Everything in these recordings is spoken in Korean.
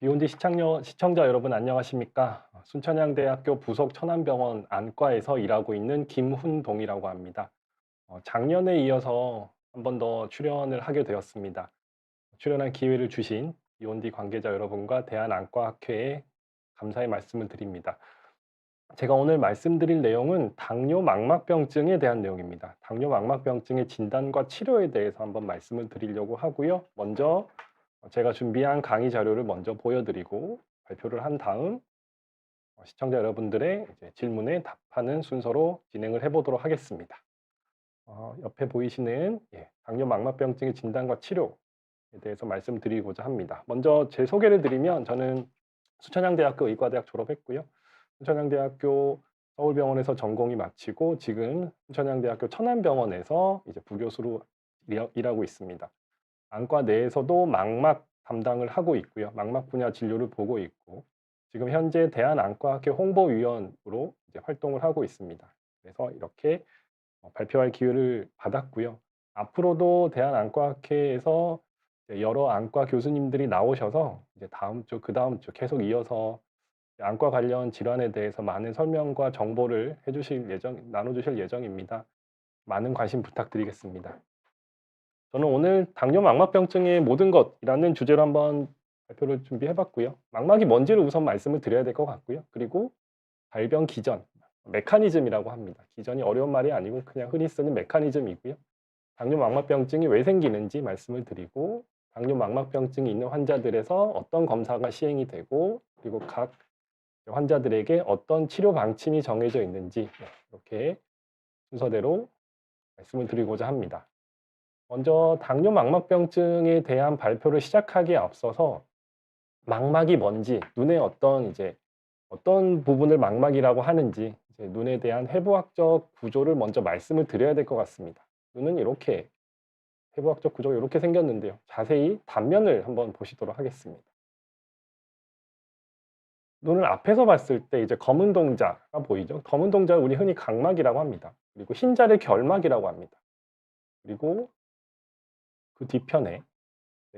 비욘드 시청자 여러분 안녕하십니까? 순천향대학교 부속 천안병원 안과에서 일하고 있는 김훈동이라고 합니다. 작년에 이어서 한 번 더 출연을 하게 되었습니다. 출연할 기회를 주신 비욘디 관계자 여러분과 대한안과학회에 감사의 말씀을 드립니다. 제가 오늘 말씀드릴 내용은 당뇨 망막병증에 대한 내용입니다. 당뇨 망막병증의 진단과 치료에 대해서 한번 말씀을 드리려고 하고요. 먼저 제가 준비한 강의 자료를 먼저 보여드리고 발표를 한 다음 시청자 여러분들의 이제 질문에 답하는 순서로 진행을 해보도록 하겠습니다. 옆에 보이시는 당뇨 망막병증의 진단과 치료에 대해서 말씀드리고자 합니다. 먼저 제 소개를 드리면 저는 순천향대학교 의과대학 졸업했고요. 순천향대학교 서울병원에서 전공이 마치고 지금 순천향대학교 천안병원에서 이제 부교수로 일하고 있습니다. 안과 내에서도 망막 담당을 하고 있고요. 망막 분야 진료를 보고 있고 지금 현재 대한안과학회 홍보위원으로 이제 활동을 하고 있습니다. 그래서 이렇게 발표할 기회를 받았고요. 앞으로도 대한안과학회에서 여러 안과 교수님들이 나오셔서 이제 다음 주, 그다음 주 계속 이어서 안과 관련 질환에 대해서 많은 설명과 정보를 나눠주실 예정입니다. 많은 관심 부탁드리겠습니다. 저는 오늘 당뇨 망막병증의 모든 것이라는 주제로 한번 발표를 준비해 봤고요. 망막이 뭔지를 우선 말씀을 드려야 될 것 같고요. 그리고 발병 기전, 메커니즘이라고 합니다. 기전이 어려운 말이 아니고 그냥 흔히 쓰는 메커니즘이고요. 당뇨 망막병증이 왜 생기는지 말씀을 드리고 당뇨 망막병증이 있는 환자들에서 어떤 검사가 시행이 되고 그리고 각 환자들에게 어떤 치료 방침이 정해져 있는지 이렇게 순서대로 말씀을 드리고자 합니다. 먼저 당뇨 망막병증에 대한 발표를 시작하기에 앞서서 망막이 뭔지, 눈의 어떤 부분을 망막이라고 하는지 이제 눈에 대한 해부학적 구조를 먼저 말씀을 드려야 될 것 같습니다. 눈은 이렇게 해부학적 구조가 이렇게 생겼는데요. 자세히 단면을 한번 보시도록 하겠습니다. 눈을 앞에서 봤을 때 이제 검은 동자가 보이죠. 검은 동자를 우리 흔히 각막이라고 합니다. 그리고 흰자를 결막이라고 합니다. 그리고 그 뒤편에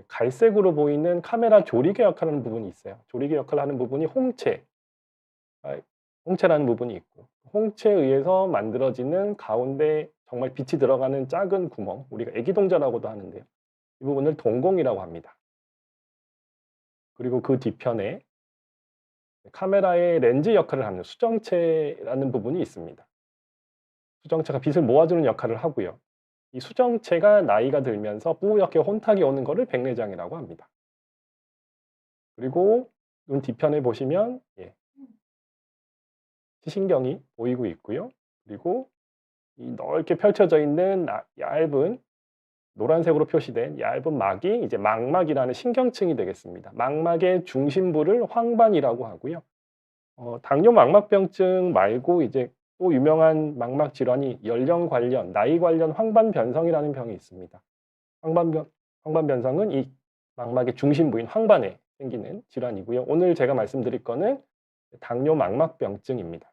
갈색으로 보이는 카메라 조리개 역할을 하는 부분이 있어요. 조리개 역할을 하는 부분이 홍채라는 부분이 있고 홍채에 의해서 만들어지는 가운데 정말 빛이 들어가는 작은 구멍, 우리가 애기동자라고도 하는데요. 이 부분을 동공이라고 합니다. 그리고 그 뒤편에 카메라의 렌즈 역할을 하는 수정체라는 부분이 있습니다. 수정체가 빛을 모아주는 역할을 하고요. 이 수정체가 나이가 들면서 뿌옇게 혼탁이 오는 것을 백내장이라고 합니다. 그리고 눈 뒤편에 보시면 시신경이 보이고 있고요. 그리고 이 넓게 펼쳐져 있는 얇은 노란색으로 표시된 얇은 막이 이제 망막이라는 신경층이 되겠습니다. 망막의 중심부를 황반이라고 하고요. 당뇨 망막병증 말고 이제 또 유명한 망막 질환이 연령 관련, 나이 관련 황반 변성이라는 병이 있습니다. 황반 변성은 이 망막의 중심부인 황반에 생기는 질환이고요. 오늘 제가 말씀드릴 거는 당뇨 망막병증입니다.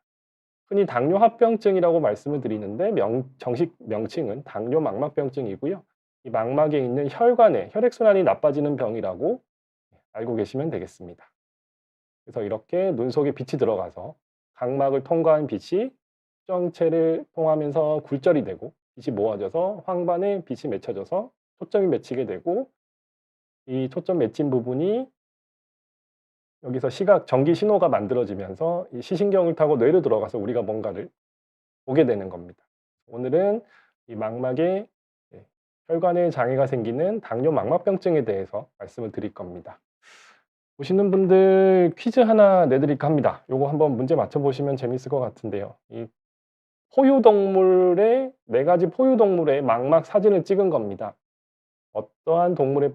흔히 당뇨합병증이라고 말씀을 드리는데 정식 명칭은 당뇨 망막병증이고요. 이 망막에 있는 혈관에 혈액순환이 나빠지는 병이라고 알고 계시면 되겠습니다. 그래서 이렇게 눈 속에 빛이 들어가서 각막을 통과한 빛이 수정체를 통하면서 굴절이 되고 빛이 모아져서 황반에 빛이 맺혀져서 초점이 맺히게 되고 이 초점 맺힌 부분이 여기서 전기 신호가 만들어지면서 이 시신경을 타고 뇌로 들어가서 우리가 뭔가를 보게 되는 겁니다. 오늘은 이 망막에 혈관에 장애가 생기는 당뇨 망막병증에 대해서 말씀을 드릴 겁니다. 보시는 분들 퀴즈 하나 내드릴까 합니다. 요거 한번 문제 맞춰보시면 재밌을 것 같은데요. 이 포유동물의, 4가지 포유동물의 망막 사진을 찍은 겁니다. 어떠한 동물의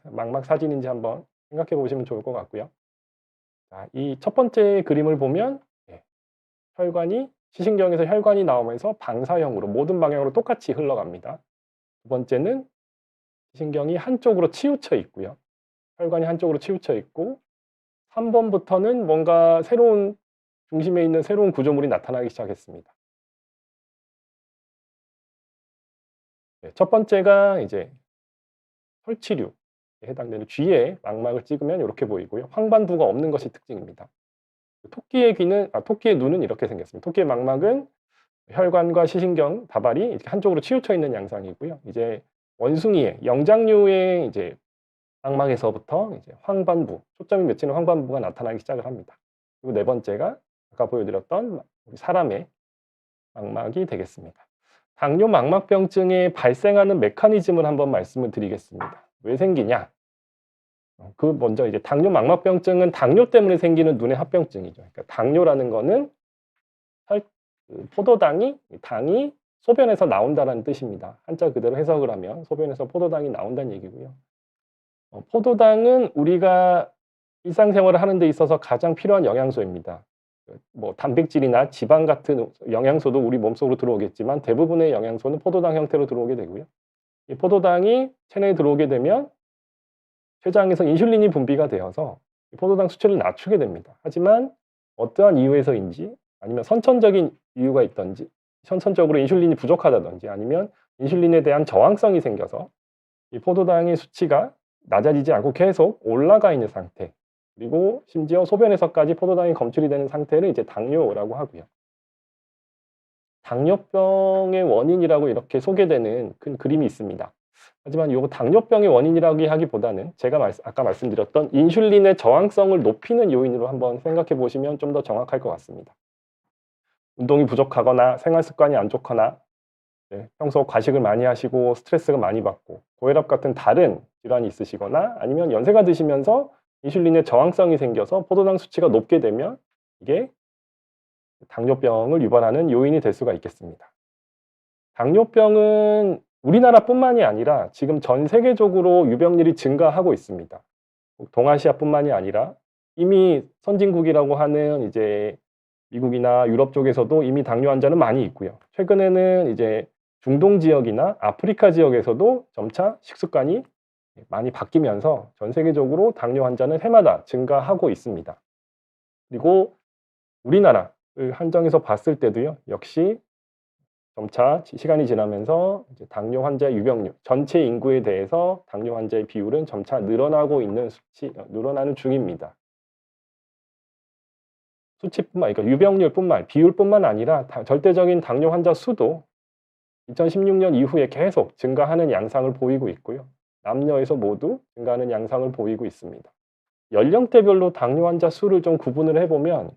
망막 사진인지 한번 생각해 보시면 좋을 것 같고요. 자, 이 첫 번째 그림을 보면 혈관이 시신경에서 혈관이 나오면서 방사형으로 모든 방향으로 똑같이 흘러갑니다. 두 번째는 시신경이 한쪽으로 치우쳐 있고요. 혈관이 한쪽으로 치우쳐 있고 3번부터는 뭔가 중심에 있는 새로운 구조물이 나타나기 시작했습니다. 첫 번째가 이제 혈치류, 해당되는 쥐의 망막을 찍으면 이렇게 보이고요. 황반부가 없는 것이 특징입니다. 토끼의 토끼의 눈은 이렇게 생겼습니다. 토끼의 망막은 혈관과 시신경, 다발이 이렇게 한쪽으로 치우쳐 있는 양상이고요. 이제 원숭이의 영장류의 이제 망막에서부터 이제 황반부, 초점이 맺히는 황반부가 나타나기 시작을 합니다. 그리고 네 번째가 아까 보여드렸던 사람의 망막이 되겠습니다. 당뇨 망막병증에 발생하는 메커니즘을 한번 말씀을 드리겠습니다. 왜 생기냐? 먼저 이제 당뇨 망막병증은 당뇨 때문에 생기는 눈의 합병증이죠. 그러니까 당뇨라는 거는 당이 소변에서 나온다는 뜻입니다. 한자 그대로 해석을 하면 소변에서 포도당이 나온다는 얘기고요. 포도당은 우리가 일상생활을 하는 데 있어서 가장 필요한 영양소입니다. 뭐 단백질이나 지방 같은 영양소도 우리 몸속으로 들어오겠지만 대부분의 영양소는 포도당 형태로 들어오게 되고요. 이 포도당이 체내에 들어오게 되면 췌장에서 인슐린이 분비가 되어서 포도당 수치를 낮추게 됩니다. 하지만 어떠한 이유에서인지 아니면 선천적인 이유가 있던지 선천적으로 인슐린이 부족하다든지 아니면 인슐린에 대한 저항성이 생겨서 이 포도당의 수치가 낮아지지 않고 계속 올라가 있는 상태, 그리고 심지어 소변에서까지 포도당이 검출이 되는 상태를 이제 당뇨라고 하고요. 당뇨병의 원인이라고 이렇게 소개되는 큰 그림이 있습니다. 하지만 이 당뇨병의 원인이라고 하기보다는 제가 아까 말씀드렸던 인슐린의 저항성을 높이는 요인으로 한번 생각해 보시면 좀 더 정확할 것 같습니다. 운동이 부족하거나 생활 습관이 안 좋거나 평소 과식을 많이 하시고 스트레스가 많이 받고 고혈압 같은 다른 질환이 있으시거나 아니면 연세가 드시면서 인슐린의 저항성이 생겨서 포도당 수치가 높게 되면 이게 당뇨병을 유발하는 요인이 될 수가 있겠습니다. 당뇨병은 우리나라뿐만이 아니라 지금 전 세계적으로 유병률이 증가하고 있습니다. 동아시아뿐만이 아니라 이미 선진국이라고 하는 이제 미국이나 유럽 쪽에서도 이미 당뇨 환자는 많이 있고요. 최근에는 이제 중동 지역이나 아프리카 지역에서도 점차 식습관이 많이 바뀌면서 전 세계적으로 당뇨 환자는 해마다 증가하고 있습니다. 그리고 우리나라를 한정해서 봤을 때도요, 역시 점차 시간이 지나면서 이제 당뇨 환자의 유병률, 전체 인구에 대해서 당뇨 환자의 비율은 점차 늘어나는 중입니다. 그러니까 유병률뿐만, 비율뿐만 아니라 절대적인 당뇨 환자 수도 2016년 이후에 계속 증가하는 양상을 보이고 있고요. 남녀에서 모두 증가하는 양상을 보이고 있습니다. 연령대별로 당뇨 환자 수를 좀 구분을 해보면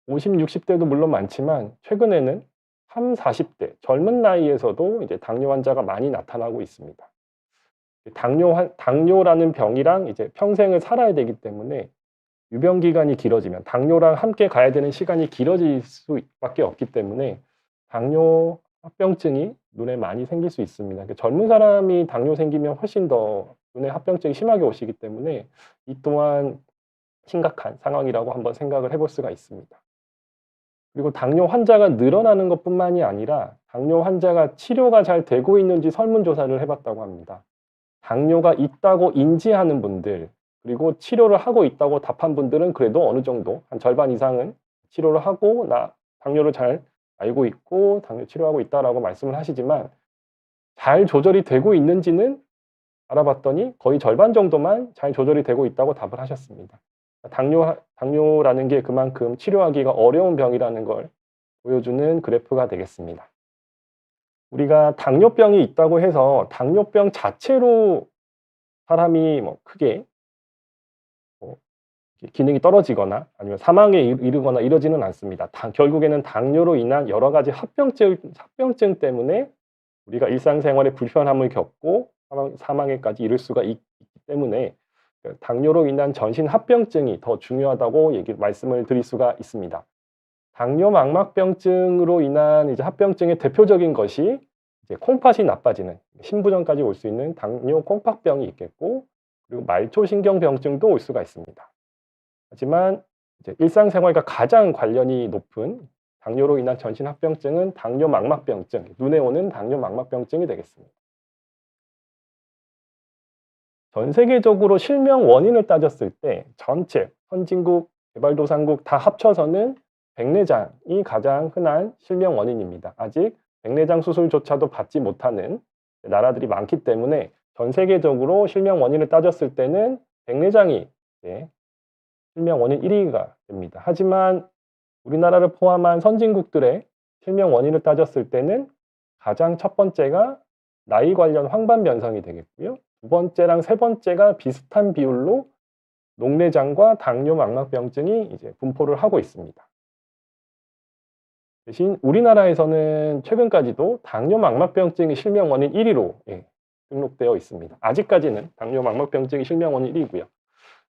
50, 60대도 물론 많지만 최근에는 30, 40대 젊은 나이에서도 이제 당뇨 환자가 많이 나타나고 있습니다. 당뇨라는 병이랑 이제 평생을 살아야 되기 때문에 유병 기간이 길어지면 당뇨랑 함께 가야 되는 시간이 길어질 수밖에 없기 때문에 당뇨 합병증이 눈에 많이 생길 수 있습니다. 젊은 사람이 당뇨 생기면 훨씬 더 눈에 합병증이 심하게 오시기 때문에 이 또한 심각한 상황이라고 한번 생각을 해볼 수가 있습니다. 그리고 당뇨 환자가 늘어나는 것뿐만이 아니라 당뇨 환자가 치료가 잘 되고 있는지 설문조사를 해봤다고 합니다. 당뇨가 있다고 인지하는 분들, 그리고 치료를 하고 있다고 답한 분들은 그래도 어느 정도 한 절반 이상은 치료를 하고 당뇨를 잘 알고 있고 당뇨 치료하고 있다라고 말씀을 하시지만 잘 조절이 되고 있는지는 알아봤더니 거의 절반 정도만 잘 조절이 되고 있다고 답을 하셨습니다. 당뇨라는 게 그만큼 치료하기가 어려운 병이라는 걸 보여주는 그래프가 되겠습니다. 우리가 당뇨병이 있다고 해서 당뇨병 자체로 사람이 크게 기능이 떨어지거나 아니면 사망에 이르거나 이러지는 않습니다. 결국에는 당뇨로 인한 여러 가지 합병증 때문에 우리가 일상생활에 불편함을 겪고 사망에까지 이를 수가 있기 때문에 당뇨로 인한 전신 합병증이 더 중요하다고 말씀을 드릴 수가 있습니다. 당뇨 망막병증으로 인한 이제 합병증의 대표적인 것이 이제 콩팥이 나빠지는 신부전까지 올 수 있는 당뇨 콩팥병이 있겠고, 그리고 말초신경병증도 올 수가 있습니다. 하지만 이제 일상생활과 가장 관련이 높은 당뇨로 인한 전신 합병증은 당뇨 망막병증, 눈에 오는 당뇨 망막병증이 되겠습니다. 전 세계적으로 실명 원인을 따졌을 때 전체 선진국, 개발도상국 다 합쳐서는 백내장이 가장 흔한 실명 원인입니다. 아직 백내장 수술조차도 받지 못하는 나라들이 많기 때문에 전 세계적으로 실명 원인을 따졌을 때는 백내장이 실명 원인 1위가 됩니다. 하지만 우리나라를 포함한 선진국들의 실명 원인을 따졌을 때는 가장 첫 번째가 나이 관련 황반 변성이 되겠고요. 두 번째랑 세 번째가 비슷한 비율로 녹내장과 당뇨 망막병증이 이제 분포를 하고 있습니다. 대신 우리나라에서는 최근까지도 당뇨 망막병증이 실명 원인 1위로 등록되어 있습니다. 아직까지는 당뇨 망막병증이 실명 원인 1위고요.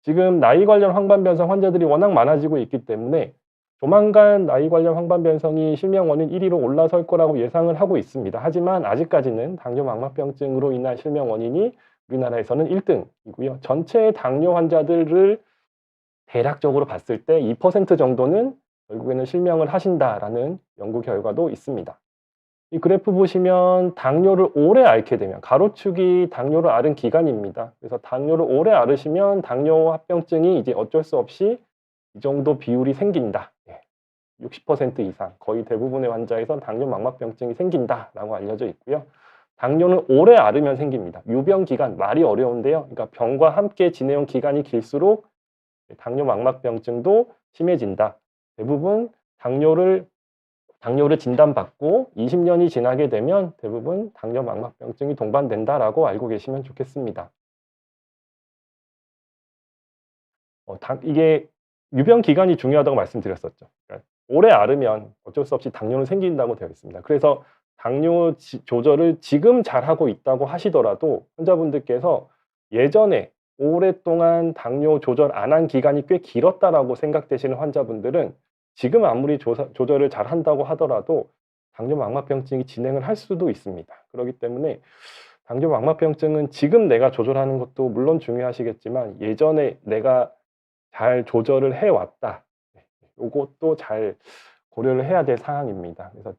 지금 나이 관련 황반 변성 환자들이 워낙 많아지고 있기 때문에 조만간 나이 관련 황반 변성이 실명 원인 1위로 올라설 거라고 예상을 하고 있습니다. 하지만 아직까지는 당뇨 망막병증으로 인한 실명 원인이 우리나라에서는 1등이고요. 전체 당뇨 환자들을 대략적으로 봤을 때 2% 정도는 결국에는 실명을 하신다라는 연구 결과도 있습니다. 이 그래프 보시면 당뇨를 오래 앓게 되면 가로축이 당뇨를 앓은 기간입니다. 그래서 당뇨를 오래 앓으시면 당뇨 합병증이 이제 어쩔 수 없이 이 정도 비율이 생긴다. 60% 이상 거의 대부분의 환자에선 당뇨 망막병증이 생긴다라고 알려져 있고요. 당뇨는 오래 앓으면 생깁니다. 유병 기간 말이 어려운데요. 그러니까 병과 함께 지내온 기간이 길수록 당뇨 망막병증도 심해진다. 대부분 당뇨를 진단받고 20년이 지나게 되면 대부분 당뇨 망막병증이 동반된다라고 알고 계시면 좋겠습니다. 이게 유병 기간이 중요하다고 말씀드렸었죠. 그러니까 오래 앓으면 어쩔 수 없이 당뇨는 생긴다고 되어 있습니다. 그래서 당뇨 조절을 지금 잘하고 있다고 하시더라도 환자분들께서 예전에 오랫동안 당뇨 조절 안 한 기간이 꽤 길었다라고 생각되시는 환자분들은 지금 아무리 조절을 잘한다고 하더라도 당뇨 망막병증이 진행을 할 수도 있습니다. 그렇기 때문에 당뇨 망막병증은 지금 내가 조절하는 것도 물론 중요하시겠지만 예전에 내가 잘 조절을 해왔다. 요것도 잘 고려를 해야 될 사항입니다. 그래서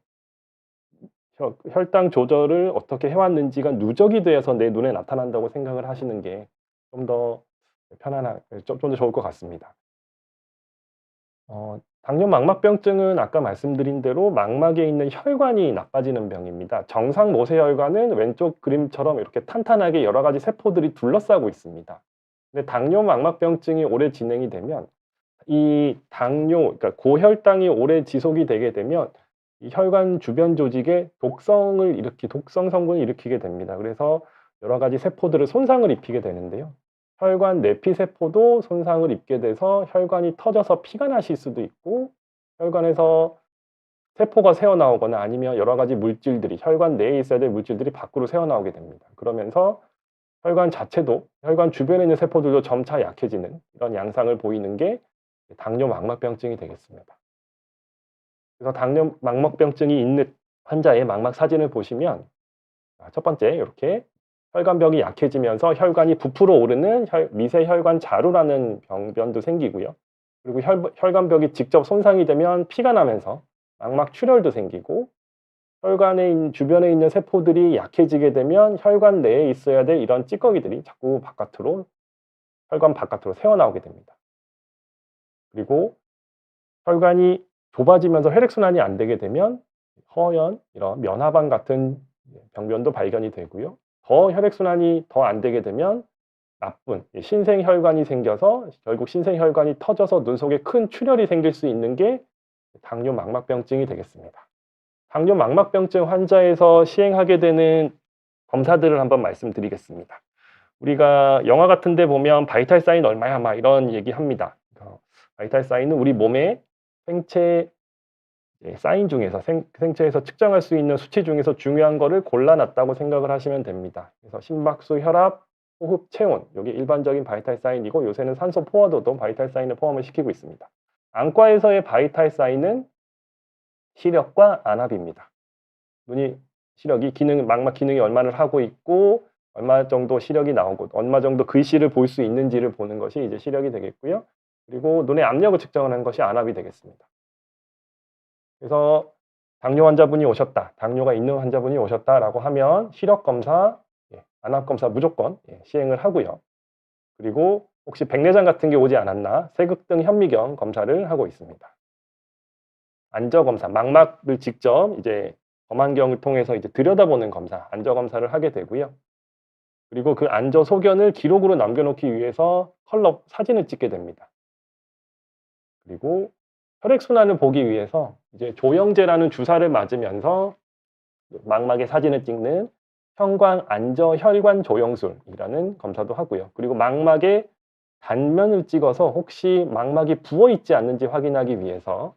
혈당 조절을 어떻게 해왔는지가 누적이 되어서 내 눈에 나타난다고 생각을 하시는 게 좀 더 좀 더 좋을 것 같습니다. 당뇨 망막병증은 아까 말씀드린 대로 망막에 있는 혈관이 나빠지는 병입니다. 정상 모세혈관은 왼쪽 그림처럼 이렇게 탄탄하게 여러 가지 세포들이 둘러싸고 있습니다. 근데 당뇨 망막병증이 오래 진행이 되면 이 그러니까 고혈당이 오래 지속이 되게 되면 이 혈관 주변 조직에 독성 성분을 일으키게 됩니다. 그래서 여러 가지 세포들을 손상을 입히게 되는데요. 혈관 내피 세포도 손상을 입게 돼서 혈관이 터져서 피가 나실 수도 있고 혈관에서 세포가 새어나오거나 아니면 여러 가지 물질들이 혈관 내에 있어야 될 물질들이 밖으로 새어나오게 됩니다. 그러면서 혈관 자체도 혈관 주변에 있는 세포들도 점차 약해지는 이런 양상을 보이는 게 당뇨 망막병증이 되겠습니다. 그래서 당뇨 망막병증이 있는 환자의 망막 사진을 보시면 첫 번째 이렇게 혈관벽이 약해지면서 혈관이 부풀어 오르는 미세혈관 자루라는 병변도 생기고요. 그리고 혈관벽이 직접 손상이 되면 피가 나면서 망막 출혈도 생기고 주변에 있는 세포들이 약해지게 되면 혈관 내에 있어야 될 이런 찌꺼기들이 자꾸 혈관 바깥으로 새어나오게 됩니다. 그리고 혈관이 좁아지면서 혈액순환이 안 되게 되면 허연, 이런 면화방 같은 병변도 발견이 되고요. 더 혈액순환이 더 안 되게 되면 나쁜 신생혈관이 생겨서 결국 신생혈관이 터져서 눈 속에 큰 출혈이 생길 수 있는 게 당뇨 망막병증이 되겠습니다. 당뇨 망막병증 환자에서 시행하게 되는 검사들을 한번 말씀드리겠습니다. 우리가 영화 같은 데 보면 바이탈 사인 얼마야 막 이런 얘기합니다. 바이탈 사인은 우리 몸의 생체 사인 중에서 생체에서 측정할 수 있는 수치 중에서 중요한 거를 골라놨다고 생각을 하시면 됩니다. 그래서 심박수, 혈압, 호흡, 체온 이게 일반적인 바이탈 사인이고 요새는 산소 포화도도 바이탈 사인을 포함을 시키고 있습니다. 안과에서의 바이탈 사인은 시력과 안압입니다. 시력이 망막 기능이 얼마나 하고 있고 얼마 정도 시력이 나오고 얼마 정도 글씨를 볼 수 있는지를 보는 것이 이제 시력이 되겠고요. 그리고 눈의 압력을 측정하는 것이 안압이 되겠습니다. 그래서 당뇨 환자분이 오셨다, 당뇨가 있는 환자분이 오셨다라고 하면 시력 검사, 안압 검사 무조건 시행을 하고요. 그리고 혹시 백내장 같은 게 오지 않았나 세극등 현미경 검사를 하고 있습니다. 안저 검사, 망막을 직접 이제 검안경을 통해서 이제 들여다보는 검사, 안저 검사를 하게 되고요. 그리고 그 안저 소견을 기록으로 남겨놓기 위해서 컬러 사진을 찍게 됩니다. 그리고 혈액순환을 보기 위해서 이제 조영제라는 주사를 맞으면서 망막에 사진을 찍는 형광 안저 혈관 조영술이라는 검사도 하고요. 그리고 망막에 단면을 찍어서 혹시 망막이 부어 있지 않는지 확인하기 위해서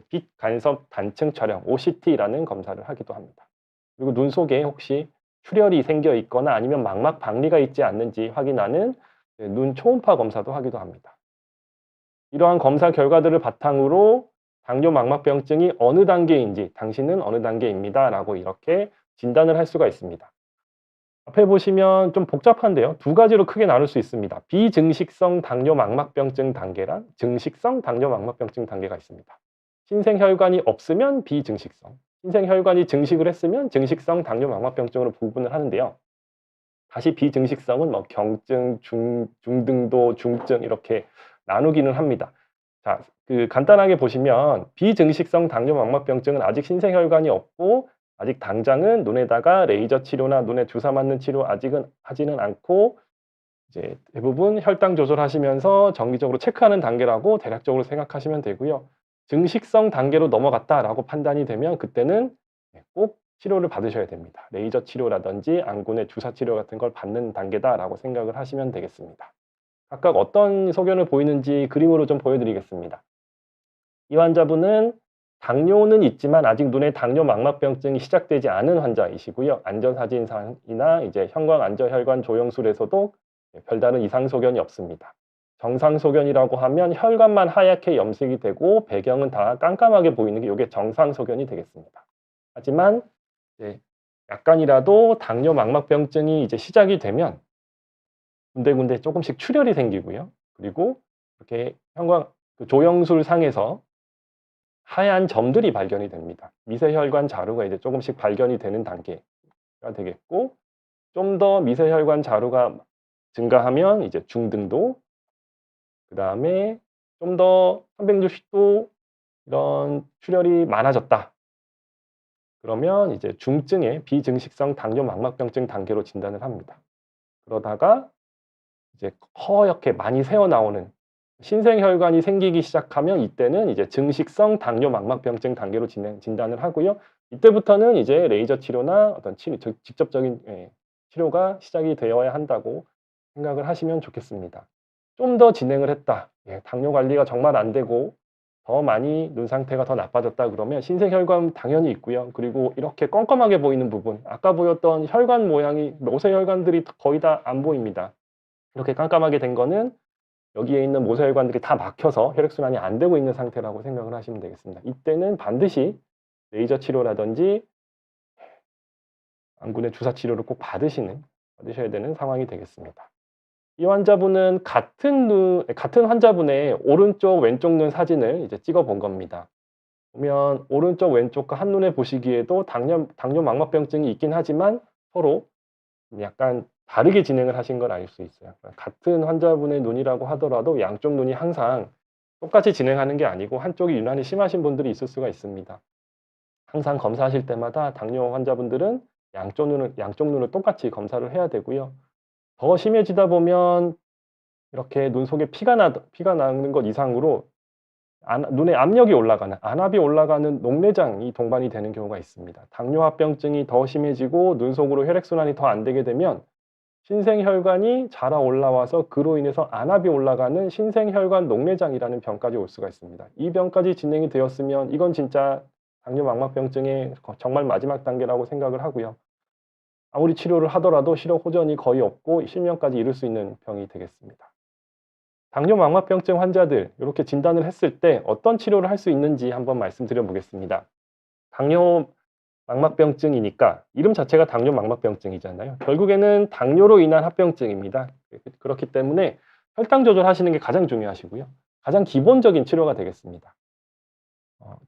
빛 간섭 단층 촬영 OCT라는 검사를 하기도 합니다. 그리고 눈 속에 혹시 출혈이 생겨 있거나 아니면 망막 박리가 있지 않는지 확인하는 눈 초음파 검사도 하기도 합니다. 이러한 검사 결과들을 바탕으로 당뇨 망막병증이 어느 단계인지 당신은 어느 단계입니다 라고 이렇게 진단을 할 수가 있습니다. 앞에 보시면 좀 복잡한데요. 두 가지로 크게 나눌 수 있습니다. 비증식성 당뇨 망막병증 단계랑 증식성 당뇨 망막병증 단계가 있습니다. 신생혈관이 없으면 비증식성, 신생혈관이 증식을 했으면 증식성 당뇨 망막병증으로 구분을 하는데요. 다시 비증식성은 뭐 경증, 중등도, 중증 이렇게 나누기는 합니다. 자, 간단하게 보시면 비증식성 당뇨 망막병증은 아직 신생혈관이 없고 아직 당장은 눈에다가 레이저 치료나 눈에 주사 맞는 치료 아직은 하지는 않고 이제 대부분 혈당 조절하시면서 정기적으로 체크하는 단계라고 대략적으로 생각하시면 되고요. 증식성 단계로 넘어갔다라고 판단이 되면 그때는 꼭 치료를 받으셔야 됩니다. 레이저 치료라든지 안군의 주사 치료 같은 걸 받는 단계다라고 생각을 하시면 되겠습니다. 각각 어떤 소견을 보이는지 그림으로 좀 보여드리겠습니다. 이 환자분은 당뇨는 있지만 아직 눈에 당뇨 망막병증이 시작되지 않은 환자이시고요. 안전사진상이나 이제 형광 안저혈관 조영술에서도 별다른 이상 소견이 없습니다. 정상 소견이라고 하면 혈관만 하얗게 염색이 되고 배경은 다 깜깜하게 보이는 게 이게 정상 소견이 되겠습니다. 하지만 이제 약간이라도 당뇨 망막병증이 이제 시작이 되면 군데군데 조금씩 출혈이 생기고요. 그리고 이렇게 형광 조영술 상에서 하얀 점들이 발견이 됩니다. 미세혈관 자루가 이제 조금씩 발견이 되는 단계가 되겠고, 좀 더 미세혈관 자루가 증가하면 이제 중등도, 그 다음에 좀 더 360도 이런 출혈이 많아졌다. 그러면 이제 중증의 비증식성 당뇨 망막병증 단계로 진단을 합니다. 그러다가 이제 허옇게 많이 새어나오는 신생혈관이 생기기 시작하면 이때는 이제 증식성 당뇨 망막병증 단계로 진단을 하고요. 이때부터는 이제 레이저 치료나 어떤 직접적인 치료가 시작이 되어야 한다고 생각을 하시면 좋겠습니다. 좀 더 진행을 했다. 당뇨 관리가 정말 안 되고 더 많이 눈 상태가 더 나빠졌다 그러면 신생혈관 당연히 있고요. 그리고 이렇게 껌껌하게 보이는 부분, 아까 보였던 혈관 모양이 모세혈관들이 거의 다 안 보입니다. 이렇게 깜깜하게 된 거는 여기에 있는 모세혈관들이 다 막혀서 혈액순환이 안 되고 있는 상태라고 생각을 하시면 되겠습니다. 이때는 반드시 레이저 치료라든지 안군의 주사 치료를 꼭 받으셔야 되는 상황이 되겠습니다. 이 환자분은 같은 환자분의 오른쪽 왼쪽 눈 사진을 이제 찍어 본 겁니다. 보면 오른쪽 왼쪽과 한눈에 보시기에도 당뇨 망막병증이 있긴 하지만 서로 약간 다르게 진행을 하신 걸 알 수 있어요. 같은 환자분의 눈이라고 하더라도 양쪽 눈이 항상 똑같이 진행하는 게 아니고 한쪽이 유난히 심하신 분들이 있을 수가 있습니다. 항상 검사하실 때마다 당뇨 환자분들은 양쪽 눈을 똑같이 검사를 해야 되고요. 더 심해지다 보면 이렇게 눈 속에 피가 나는 것 이상으로 눈에 압력이 올라가는, 안압이 올라가는 녹내장이 동반이 되는 경우가 있습니다. 당뇨합병증이 더 심해지고 눈 속으로 혈액순환이 더 안 되게 되면 신생혈관이 자라 올라와서 그로 인해서 안압이 올라가는 신생혈관 녹내장이라는 병까지 올 수가 있습니다. 이 병까지 진행이 되었으면 이건 진짜 당뇨 망막병증의 정말 마지막 단계라고 생각을 하고요. 아무리 치료를 하더라도 시력 호전이 거의 없고 실명까지 이를 수 있는 병이 되겠습니다. 당뇨 망막병증 환자들 이렇게 진단을 했을 때 어떤 치료를 할 수 있는지 한번 말씀드려 보겠습니다. 당뇨 망막병증이니까 이름 자체가 당뇨 망막병증이잖아요. 결국에는 당뇨로 인한 합병증입니다. 그렇기 때문에 혈당 조절하시는 게 가장 중요하시고요. 가장 기본적인 치료가 되겠습니다.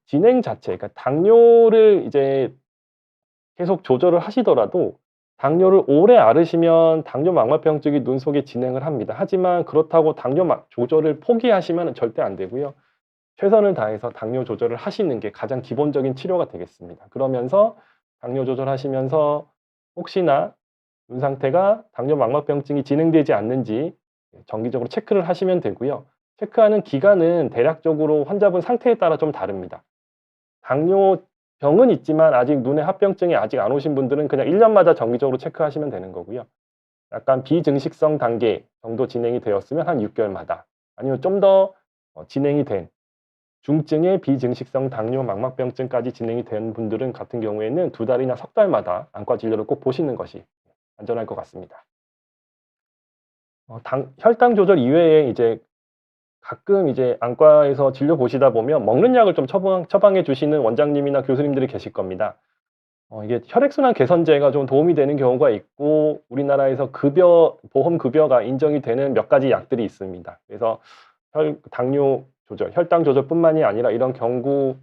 진행 자체, 그러니까 당뇨를 이제 계속 조절을 하시더라도 당뇨를 오래 앓으시면 당뇨 망막병증이 눈 속에 진행을 합니다. 하지만 그렇다고 당뇨 조절을 포기하시면 절대 안 되고요. 최선을 다해서 당뇨 조절을 하시는 게 가장 기본적인 치료가 되겠습니다. 그러면서 당뇨 조절하시면서 혹시나 눈 상태가 당뇨 망막병증이 진행되지 않는지 정기적으로 체크를 하시면 되고요. 체크하는 기간은 대략적으로 환자분 상태에 따라 좀 다릅니다. 당뇨병은 있지만 아직 눈의 합병증이 아직 안 오신 분들은 그냥 1 년마다 정기적으로 체크하시면 되는 거고요. 약간 비증식성 단계 정도 진행이 되었으면 한 6 개월마다, 아니면 좀 더 진행이 된 중증의 비증식성 당뇨 망막병증까지 진행이 된 분들은 같은 경우에는 2 달이나 석 달마다 안과 진료를 꼭 보시는 것이 안전할 것 같습니다. 혈당 조절 이외에 이제 가끔 이제 안과에서 진료 보시다 보면 먹는 약을 좀 처방해 주시는 원장님이나 교수님들이 계실 겁니다. 이게 혈액순환 개선제가 좀 도움이 되는 경우가 있고, 우리나라에서 보험 급여가 인정이 되는 몇 가지 약들이 있습니다. 그래서 당뇨 조절, 혈당 조절뿐만이 아니라 이런 경구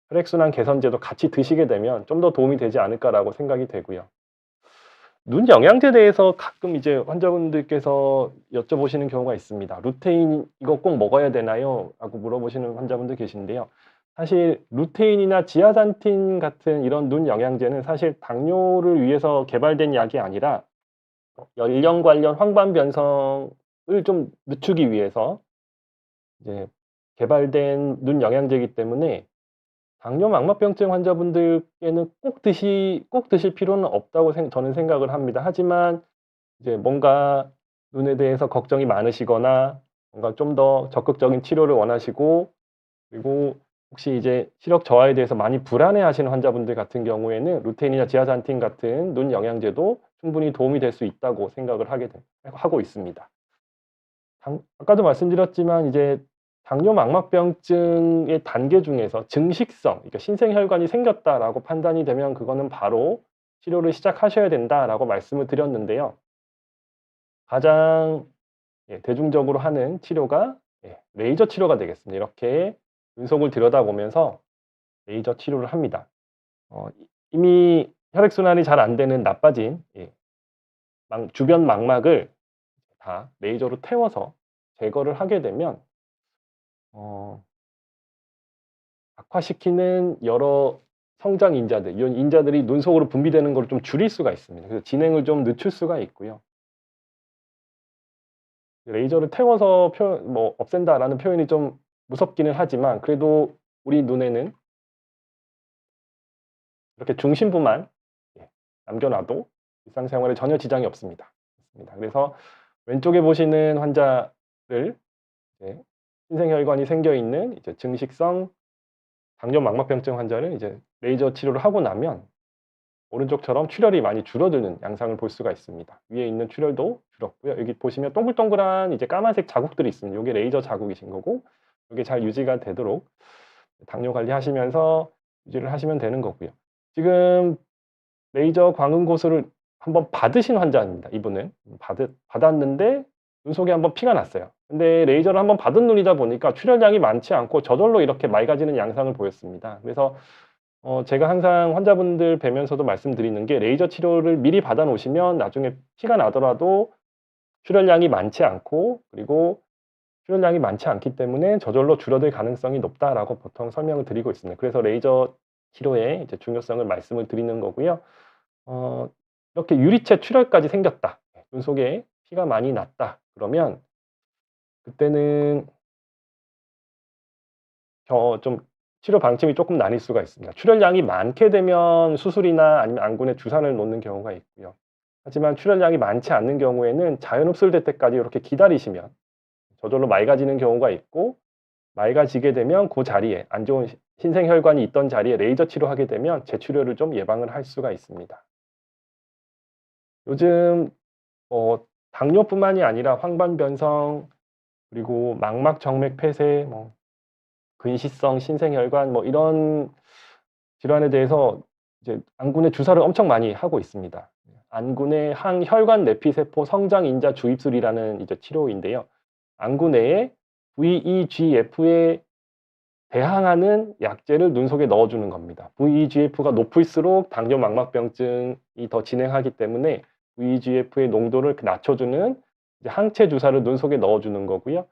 혈액순환 개선제도 같이 드시게 되면 좀 더 도움이 되지 않을까라고 생각이 되고요. 눈 영양제에 대해서 가끔 이제 환자분들께서 여쭤보시는 경우가 있습니다. "루테인 이거 꼭 먹어야 되나요?" 라고 물어보시는 환자분들 계신데요. 사실 루테인이나 지아산틴 같은 이런 눈 영양제는 사실 당뇨를 위해서 개발된 약이 아니라 연령 관련 황반 변성을 좀 늦추기 위해서 이제 개발된 눈 영양제이기 때문에 당뇨 망막병증 환자분들께는 꼭 드실 필요는 없다고 저는 생각을 합니다. 하지만 이제 뭔가 눈에 대해서 걱정이 많으시거나 뭔가 좀 더 적극적인 치료를 원하시고, 그리고 혹시 이제 시력 저하에 대해서 많이 불안해하시는 환자분들 같은 경우에는 루테인이나 지아산틴 같은 눈 영양제도 충분히 도움이 될 수 있다고 생각을 하고 있습니다. 아까도 말씀드렸지만 이제 당뇨 망막병증의 단계 중에서 증식성, 그러니까 신생혈관이 생겼다라고 판단이 되면 그거는 바로 치료를 시작하셔야 된다라고 말씀을 드렸는데요. 가장 대중적으로 하는 치료가 레이저 치료가 되겠습니다. 이렇게 눈속을 들여다보면서 레이저 치료를 합니다. 이미 혈액순환이 잘 안 되는 나빠진 주변 망막을 다 레이저로 태워서 제거를 하게 되면 어 악화시키는 여러 성장 인자들, 이런 인자들이 눈 속으로 분비되는 걸 좀 줄일 수가 있습니다. 그래서 진행을 좀 늦출 수가 있고요. 레이저를 태워서 없앤다라는 표현이 좀 무섭기는 하지만, 그래도 우리 눈에는 이렇게 중심부만 남겨 놔도 일상생활에 전혀 지장이 없습니다. 그래서 왼쪽에 보시는 환자를 신생혈관이 생겨 있는 증식성 당뇨 망막병증 환자를 이제 레이저 치료를 하고 나면 오른쪽처럼 출혈이 많이 줄어드는 양상을 볼 수가 있습니다. 위에 있는 출혈도 줄었고요. 여기 보시면 동글동글한 이제 까만색 자국들이 있습니다. 이게 레이저 자국이신 거고, 이게 잘 유지가 되도록 당뇨 관리하시면서 유지를 하시면 되는 거고요. 지금 레이저 광흥고수를 한번 받으신 환자입니다. 이분은 받았는데 눈 속에 한번 피가 났어요. 근데 레이저를 한번 받은 눈이다 보니까 출혈량이 많지 않고 저절로 이렇게 맑아지는 양상을 보였습니다. 그래서 제가 항상 환자분들 뵈면서도 말씀드리는 게, 레이저 치료를 미리 받아 놓으시면 나중에 피가 나더라도 출혈량이 많지 않고, 그리고 출혈량이 많지 않기 때문에 저절로 줄어들 가능성이 높다라고 보통 설명을 드리고 있습니다. 그래서 레이저 치료의 이제 중요성을 말씀을 드리는 거고요. 이렇게 유리체 출혈까지 생겼다, 눈 속에 피가 많이 났다 그러면 그때는 좀 치료 방침이 조금 나뉠 수가 있습니다. 출혈량이 많게 되면 수술이나 아니면 안군에 주사를 놓는 경우가 있고요. 하지만 출혈량이 많지 않는 경우에는 자연 흡술될 때까지 이렇게 기다리시면 저절로 맑아지는 경우가 있고, 맑아지게 되면 그 자리에 안 좋은 신생혈관이 있던 자리에 레이저 치료하게 되면 재출혈을 좀 예방을 할 수가 있습니다. 요즘 당뇨뿐만이 아니라 황반변성, 그리고 망막 정맥 폐쇄, 근시성 신생혈관 이런 질환에 대해서 이제 안군에 주사를 엄청 많이 하고 있습니다. 안군의 항혈관 내피세포 성장 인자 주입술이라는 이제 치료인데요. 안구 내에 VEGF에 대항하는 약제를 눈 속에 넣어 주는 겁니다. VEGF가 높을수록 당뇨 망막병증이 더 진행하기 때문에 VEGF의 농도를 낮춰 주는 이제 항체 주사를 눈 속에 넣어 주는 거고요.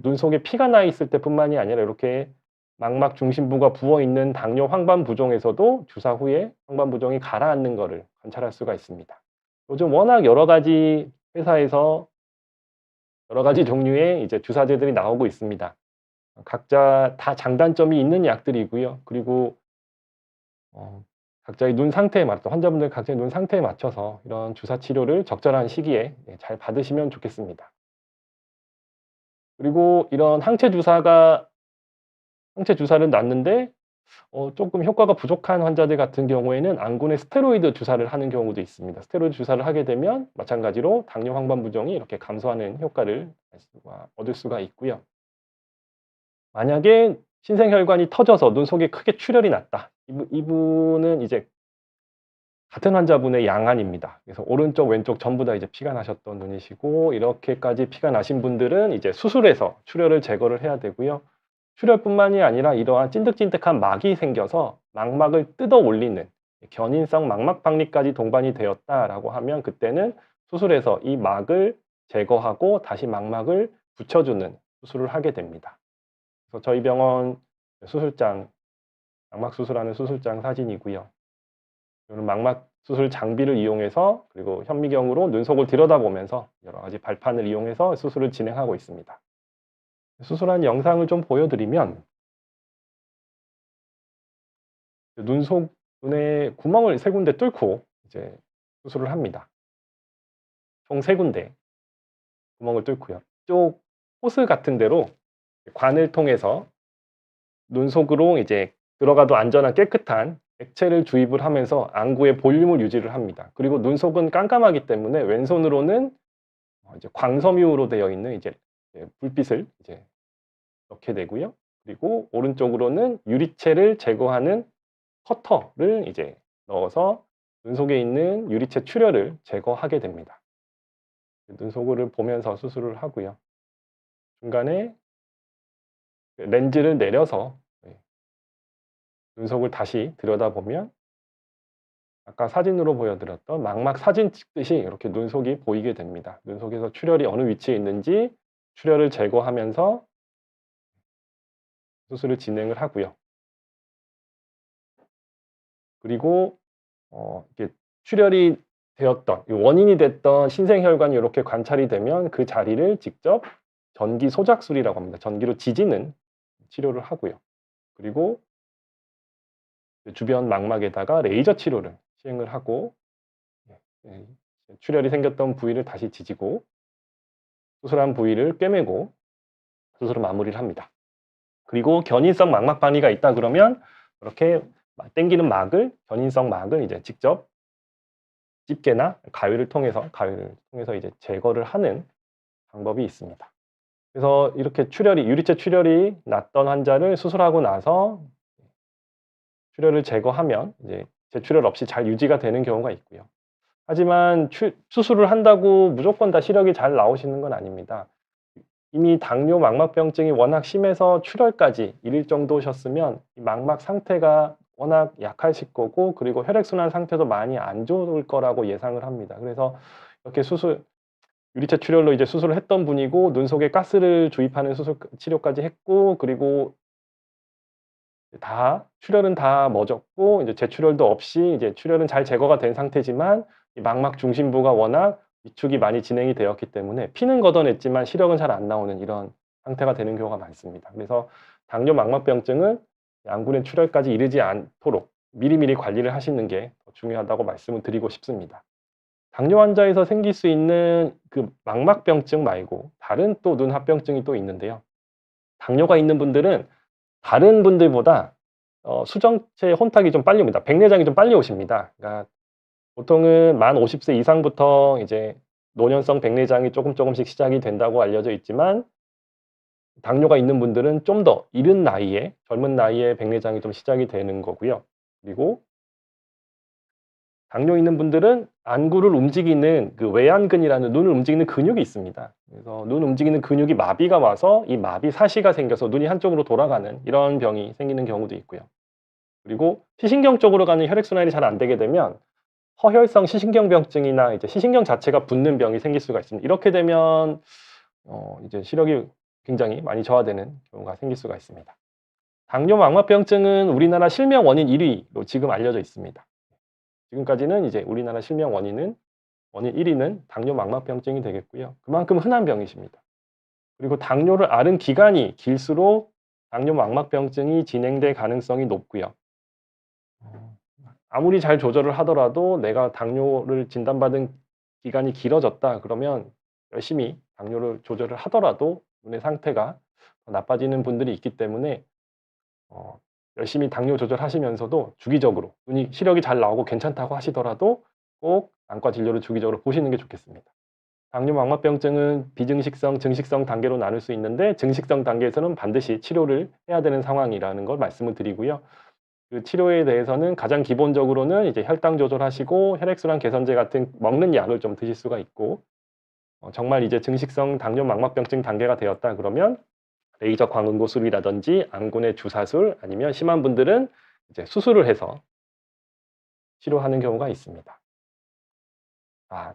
눈 속에 피가 나 있을 때뿐만이 아니라 이렇게 망막 중심부가 부어 있는 당뇨 황반 부종에서도 주사 후에 황반 부종이 가라앉는 거를 관찰할 수가 있습니다. 요즘 워낙 여러 가지 회사에서 여러 가지 종류의 이제 주사제들이 나오고 있습니다. 각자 다 장단점이 있는 약들이고요. 그리고 각자의 눈 상태에 맞춰 환자분들 각자의 눈 상태에 맞춰서 이런 주사 치료를 적절한 시기에 잘 받으시면 좋겠습니다. 그리고 이런 항체 주사를 놨는데 조금 효과가 부족한 환자들 같은 경우에는 안군에 스테로이드 주사를 하는 경우도 있습니다. 스테로이드 주사를 하게 되면 마찬가지로 당뇨 황반 부종이 이렇게 감소하는 효과를 얻을 수가 있고요. 만약에 신생혈관이 터져서 눈 속에 크게 출혈이 났다. 이분은 이제 같은 환자분의 양안입니다. 그래서 오른쪽, 왼쪽 전부 다 이제 피가 나셨던 눈이시고, 이렇게까지 피가 나신 분들은 이제 수술해서 출혈을 제거를 해야 되고요. 출혈뿐만이 아니라 이러한 찐득찐득한 막이 생겨서 망막을 뜯어 올리는 견인성 망막 박리까지 동반이 되었다라고 하면 그때는 수술해서 이 막을 제거하고 다시 망막을 붙여주는 수술을 하게 됩니다. 그래서 저희 병원 수술장, 망막 수술하는 수술장 사진이고요. 이런 망막 수술 장비를 이용해서 그리고 현미경으로 눈속을 들여다보면서 여러 가지 발판을 이용해서 수술을 진행하고 있습니다. 수술한 영상을 좀 보여드리면 눈에 구멍을 3군데 뚫고 이제 수술을 합니다. 총 3군데 구멍을 뚫고요. 이쪽 호스 같은 데로 관을 통해서 눈 속으로 이제 들어가도 안전한 깨끗한 액체를 주입을 하면서 안구의 볼륨을 유지를 합니다. 그리고 눈 속은 깜깜하기 때문에 왼손으로는 이제 광섬유로 되어 있는 이제 불빛을 이제 넣게 되고요. 그리고 오른쪽으로는 유리체를 제거하는 커터를 이제 넣어서 눈 속에 있는 유리체 출혈을 제거하게 됩니다. 눈 속을 보면서 수술을 하고요. 중간에 렌즈를 내려서 눈속을 다시 들여다보면 아까 사진으로 보여드렸던 망막 사진 찍듯이 이렇게 눈속이 보이게 됩니다. 눈속에서 출혈이 어느 위치에 있는지 출혈을 제거하면서 수술을 진행을 하고요. 그리고 이렇게 출혈이 되었던 원인이 됐던 신생혈관이 이렇게 관찰이 되면 그 자리를 직접 전기 소작술이라고 합니다. 전기로 지지는 치료를 하고요. 그리고 주변 망막에다가 레이저 치료를 시행을 하고 출혈이 생겼던 부위를 다시 지지고 수술한 부위를 꿰매고 수술을 마무리를 합니다. 그리고 견인성 망막 박리가 있다 그러면 이렇게 당기는 견인성 막을 이제 직접 집게나 가위를 통해서 이제 제거를 하는 방법이 있습니다. 그래서 이렇게 유리체 출혈이 났던 환자를 수술하고 나서 출혈을 제거하면 이제 재출혈 없이 잘 유지가 되는 경우가 있고요. 하지만 수술을 한다고 무조건 다 시력이 잘 나오시는 건 아닙니다. 이미 당뇨 망막병증이 워낙 심해서 출혈까지 이를 정도셨으면 이 망막 상태가 워낙 약하실 거고 그리고 혈액순환 상태도 많이 안 좋을 거라고 예상을 합니다. 그래서 이렇게 유리체 출혈로 이제 수술을 했던 분이고 눈 속에 가스를 주입하는 치료까지 했고 그리고 출혈은 다 멎었고 이제 재출혈도 없이 이제 출혈은 잘 제거가 된 상태지만 이 망막 중심부가 워낙 위축이 많이 진행이 되었기 때문에 피는 걷어냈지만 시력은 잘 안 나오는 이런 상태가 되는 경우가 많습니다. 그래서 당뇨 망막병증은 안군의 출혈까지 이르지 않도록 미리미리 관리를 하시는 게 더 중요하다고 말씀을 드리고 싶습니다. 당뇨 환자에서 생길 수 있는 그 망막병증 말고 다른 또 눈 합병증이 또 있는데요. 당뇨가 있는 분들은 다른 분들보다 수정체 혼탁이 좀 빨리 옵니다. 백내장이 좀 빨리 오십니다. 그러니까 보통은 만 50세 이상부터 이제 노년성 백내장이 조금씩 시작이 된다고 알려져 있지만 당뇨가 있는 분들은 좀 더 젊은 나이에 백내장이 좀 시작이 되는 거고요. 그리고 당뇨 있는 분들은 안구를 움직이는 그 외안근이라는 눈을 움직이는 근육이 있습니다. 그래서 눈 움직이는 근육이 마비가 와서 이 마비 사시가 생겨서 눈이 한쪽으로 돌아가는 이런 병이 생기는 경우도 있고요. 그리고 시신경 쪽으로 가는 혈액순환이 잘 안 되게 되면 허혈성 시신경병증이나 이제 시신경 자체가 붓는 병이 생길 수가 있습니다. 이렇게 되면 이제 시력이 굉장히 많이 저하되는 경우가 생길 수가 있습니다. 당뇨 망막병증은 우리나라 실명 원인 1위로 지금 알려져 있습니다. 지금까지는 이제 우리나라 실명 원인은 원인 1위는 당뇨 망막병증이 되겠고요. 그만큼 흔한 병이십니다. 그리고 당뇨를 앓은 기간이 길수록 당뇨 망막병증이 진행될 가능성이 높고요. 아무리 잘 조절을 하더라도 내가 당뇨를 진단받은 기간이 길어졌다 그러면 열심히 당뇨를 조절을 하더라도 눈의 상태가 더 나빠지는 분들이 있기 때문에 어 열심히 당뇨 조절하시면서도 주기적으로 눈이 시력이 잘 나오고 괜찮다고 하시더라도 꼭 안과 진료를 주기적으로 보시는 게 좋겠습니다. 당뇨 망막병증은 비증식성, 증식성 단계로 나눌 수 있는데 증식성 단계에서는 반드시 치료를 해야 되는 상황이라는 걸 말씀을 드리고요. 그 치료에 대해서는 가장 기본적으로는 이제 혈당 조절하시고 혈액순환 개선제 같은 먹는 약을 좀 드실 수가 있고 정말 이제 증식성 당뇨 망막병증 단계가 되었다 그러면 레이저 광응고술이라든지 안군의 주사술 아니면 심한 분들은 이제 수술을 해서 치료하는 경우가 있습니다.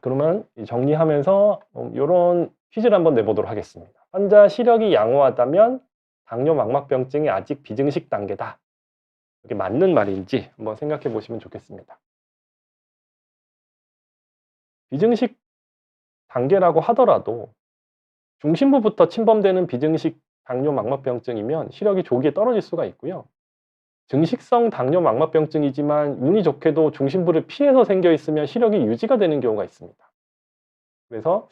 그러면 정리하면서 요런 퀴즈를 한번 내보도록 하겠습니다. 환자 시력이 양호하다면 당뇨 망막병증이 아직 비증식 단계다. 이게 맞는 말인지 한번 생각해 보시면 좋겠습니다. 비증식 단계라고 하더라도 중심부부터 침범되는 비증식 당뇨 망막병증이면 시력이 조기에 떨어질 수가 있고요. 증식성 당뇨 망막병증이지만 운이 좋게도 중심부를 피해서 생겨 있으면 시력이 유지가 되는 경우가 있습니다. 그래서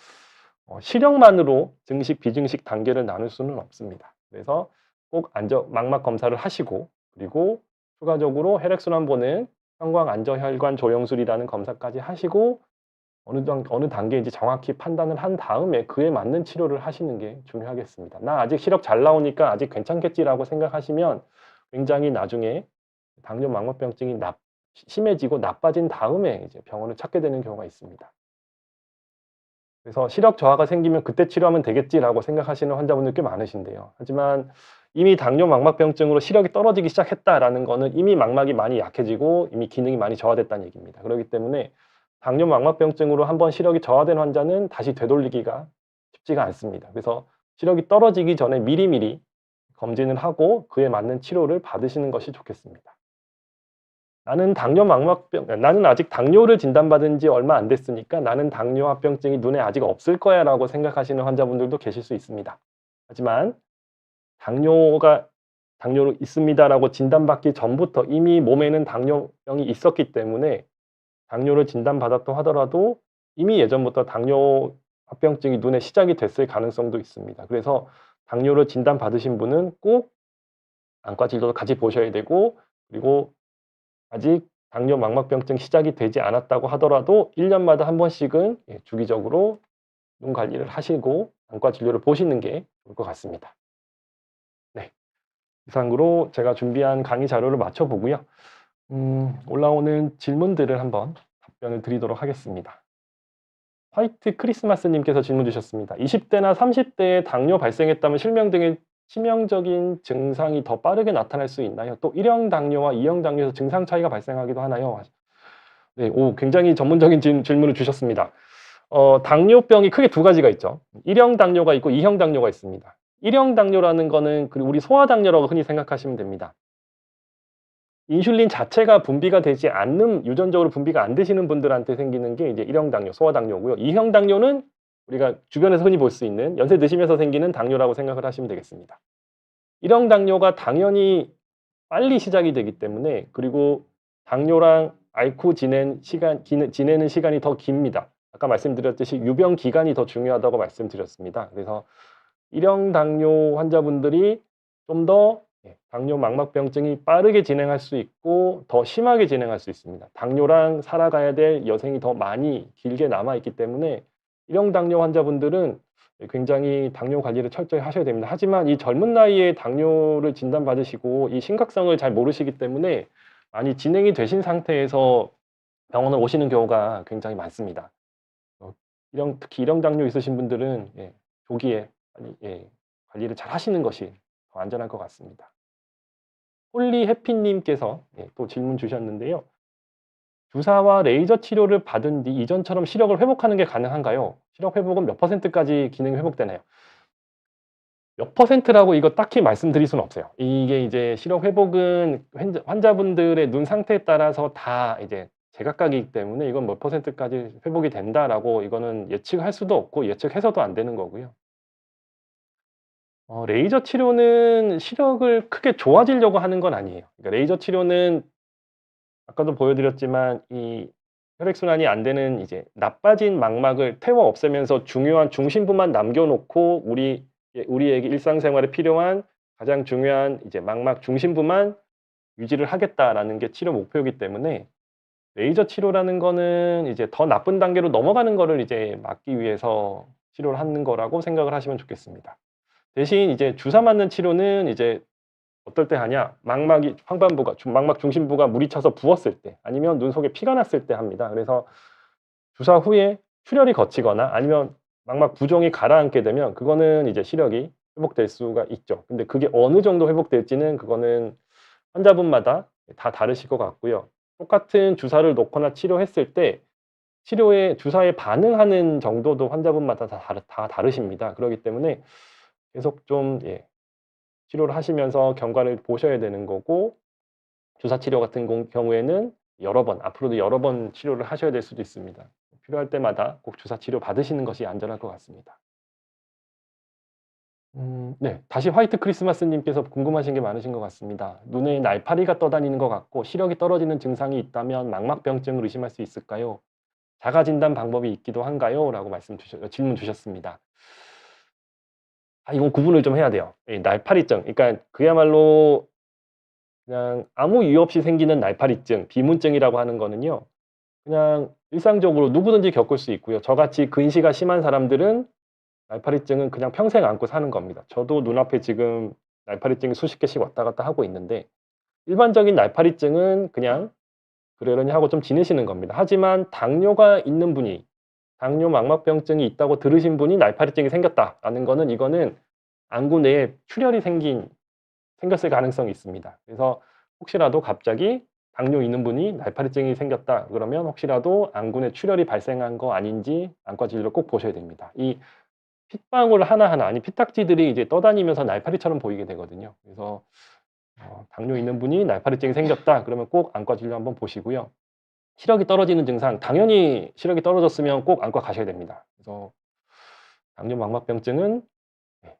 시력만으로 증식, 비증식 단계를 나눌 수는 없습니다. 그래서 꼭 망막 검사를 하시고 그리고 추가적으로 혈액순환 보는 형광 안저혈관 조영술이라는 검사까지 하시고 어느 단계인지 정확히 판단을 한 다음에 그에 맞는 치료를 하시는 게 중요하겠습니다. 나 아직 시력 잘 나오니까 아직 괜찮겠지라고 생각하시면 굉장히 나중에 당뇨 망막병증이 심해지고 나빠진 다음에 이제 병원을 찾게 되는 경우가 있습니다. 그래서 시력 저하가 생기면 그때 치료하면 되겠지라고 생각하시는 환자분들 꽤 많으신데요. 하지만 이미 당뇨 망막병증으로 시력이 떨어지기 시작했다라는 거는 이미 망막이 많이 약해지고 이미 기능이 많이 저하됐다는 얘기입니다. 그렇기 때문에 당뇨 망막병증으로 한번 시력이 저하된 환자는 다시 되돌리기가 쉽지가 않습니다. 그래서 시력이 떨어지기 전에 미리미리 검진을 하고 그에 맞는 치료를 받으시는 것이 좋겠습니다. 나는 아직 당뇨를 진단받은 지 얼마 안 됐으니까 나는 당뇨합병증이 눈에 아직 없을 거야 라고 생각하시는 환자분들도 계실 수 있습니다. 하지만 당뇨로 있습니다라고 진단받기 전부터 이미 몸에는 당뇨병이 있었기 때문에 당뇨를 진단받았다 하더라도 이미 예전부터 당뇨합병증이 눈에 시작이 됐을 가능성도 있습니다. 그래서 당뇨를 진단받으신 분은 꼭 안과 진료도 같이 보셔야 되고 그리고 아직 당뇨 망막병증 시작이 되지 않았다고 하더라도 1년마다 한 번씩은 주기적으로 눈 관리를 하시고 안과 진료를 보시는 게 좋을 것 같습니다. 네. 이상으로 제가 준비한 강의 자료를 마쳐보고요. 올라오는 질문들을 한번 답변을 드리도록 하겠습니다. 화이트 크리스마스 님께서 질문 주셨습니다. 20대나 30대에 당뇨 발생했다면 실명 등의 치명적인 증상이 더 빠르게 나타날 수 있나요? 또 1형 당뇨와 2형 당뇨에서 증상 차이가 발생하기도 하나요? 네, 굉장히 전문적인 질문을 주셨습니다. 당뇨병이 크게 두 가지가 있죠. 1형 당뇨가 있고 2형 당뇨가 있습니다. 1형 당뇨라는 거는 우리 소아당뇨라고 흔히 생각하시면 됩니다. 인슐린 자체가 분비가 되지 않는, 유전적으로 분비가 안 되시는 분들한테 생기는 게 이제 1형 당뇨, 소아당뇨고요. 2형 당뇨는 우리가 주변에서 흔히 볼 수 있는 연세 드시면서 생기는 당뇨라고 생각을 하시면 되겠습니다. 1형 당뇨가 당연히 빨리 시작이 되기 때문에 그리고 당뇨랑 앓고 지내는 시간이 더 깁니다. 아까 말씀드렸듯이 유병 기간이 더 중요하다고 말씀드렸습니다. 그래서 1형 당뇨 환자분들이 좀 더 당뇨 망막병증이 빠르게 진행할 수 있고 더 심하게 진행할 수 있습니다. 당뇨랑 살아가야 될 여생이 더 많이 길게 남아있기 때문에 1형 당뇨 환자분들은 굉장히 당뇨 관리를 철저히 하셔야 됩니다. 하지만 이 젊은 나이에 당뇨를 진단받으시고 이 심각성을 잘 모르시기 때문에 많이 진행이 되신 상태에서 병원을 오시는 경우가 굉장히 많습니다. 특히 1형 당뇨 있으신 분들은 조기에 관리를 잘 하시는 것이 더 안전할 것 같습니다. 홀리해피님께서 또 질문 주셨는데요. 주사와 레이저 치료를 받은 뒤 이전처럼 시력을 회복하는 게 가능한가요? 시력 회복은 몇 %까지 기능이 회복되나요? 몇 %라고 이거 딱히 말씀드릴 수는 없어요. 이게 이제 시력 회복은 환자분들의 눈 상태에 따라서 다 이제 제각각이기 때문에 이건 몇 %까지 회복이 된다라고 이거는 예측할 수도 없고 예측해서도 안 되는 거고요. 레이저 치료는 시력을 크게 좋아지려고 하는 건 아니에요. 그러니까 레이저 치료는 아까도 보여드렸지만 이 혈액순환이 안 되는 이제 나빠진 망막을 태워 없애면서 중요한 중심부만 남겨 놓고 우리에게 일상생활에 필요한 가장 중요한 이제 망막 중심부만 유지를 하겠다라는 게 치료 목표이기 때문에 레이저 치료라는 거는 이제 더 나쁜 단계로 넘어가는 거를 이제 막기 위해서 치료를 하는 거라고 생각을 하시면 좋겠습니다. 대신 이제 주사 맞는 치료는 이제 어떨 때 하냐? 망막이 황반부가 망막 중심부가 물이 차서 부었을 때 아니면 눈 속에 피가 났을 때 합니다. 그래서 주사 후에 출혈이 거치거나 아니면 망막 부종이 가라앉게 되면 그거는 이제 시력이 회복될 수가 있죠. 근데 그게 어느 정도 회복될지는 그거는 환자분마다 다 다르실 것 같고요. 똑같은 주사를 놓거나 치료했을 때 주사에 반응하는 정도도 환자분마다 다 다르십니다. 그러기 때문에 계속 좀 치료를 하시면서 경과를 보셔야 되는 거고 주사 치료 같은 경우에는 여러 번 앞으로도 여러 번 치료를 하셔야 될 수도 있습니다. 필요할 때마다 꼭 주사 치료 받으시는 것이 안전할 것 같습니다. 네. 다시 화이트 크리스마스 님께서 궁금하신 게 많으신 것 같습니다. "눈에 날파리가 떠다니는 것 같고 시력이 떨어지는 증상이 있다면 망막병증을 의심할 수 있을까요? 자가 진단 방법이 있기도 한가요?" 라고 질문 주셨습니다. 이건 구분을 좀 해야 돼요. 날파리증 그러니까 그야말로 그냥 아무 이유 없이 생기는 날파리증, 비문증이라고 하는 거는요. 그냥 일상적으로 누구든지 겪을 수 있고요. 저같이 근시가 심한 사람들은 날파리증은 그냥 평생 안고 사는 겁니다. 저도 눈앞에 지금 날파리증이 수십 개씩 왔다 갔다 하고 있는데 일반적인 날파리증은 그냥 그러려니 하고 좀 지내시는 겁니다. 하지만 당뇨가 있는 분이 당뇨 망막병증이 있다고 들으신 분이 날파리증이 생겼다라는 거는 이거는 안구 내에 출혈이 생겼을 가능성이 있습니다. 그래서 혹시라도 갑자기 당뇨 있는 분이 날파리증이 생겼다 그러면 혹시라도 안구내 출혈이 발생한 거 아닌지 안과 진료를 꼭 보셔야 됩니다. 이 핏방울 하나하나 아니 피딱지들이 이제 떠다니면서 날파리처럼 보이게 되거든요. 그래서 당뇨 있는 분이 날파리증이 생겼다 그러면 꼭 안과 진료 한번 보시고요. 시력이 떨어지는 증상 당연히 시력이 떨어졌으면 꼭 안과 가셔야 됩니다. 그래서 당뇨 망막병증은 네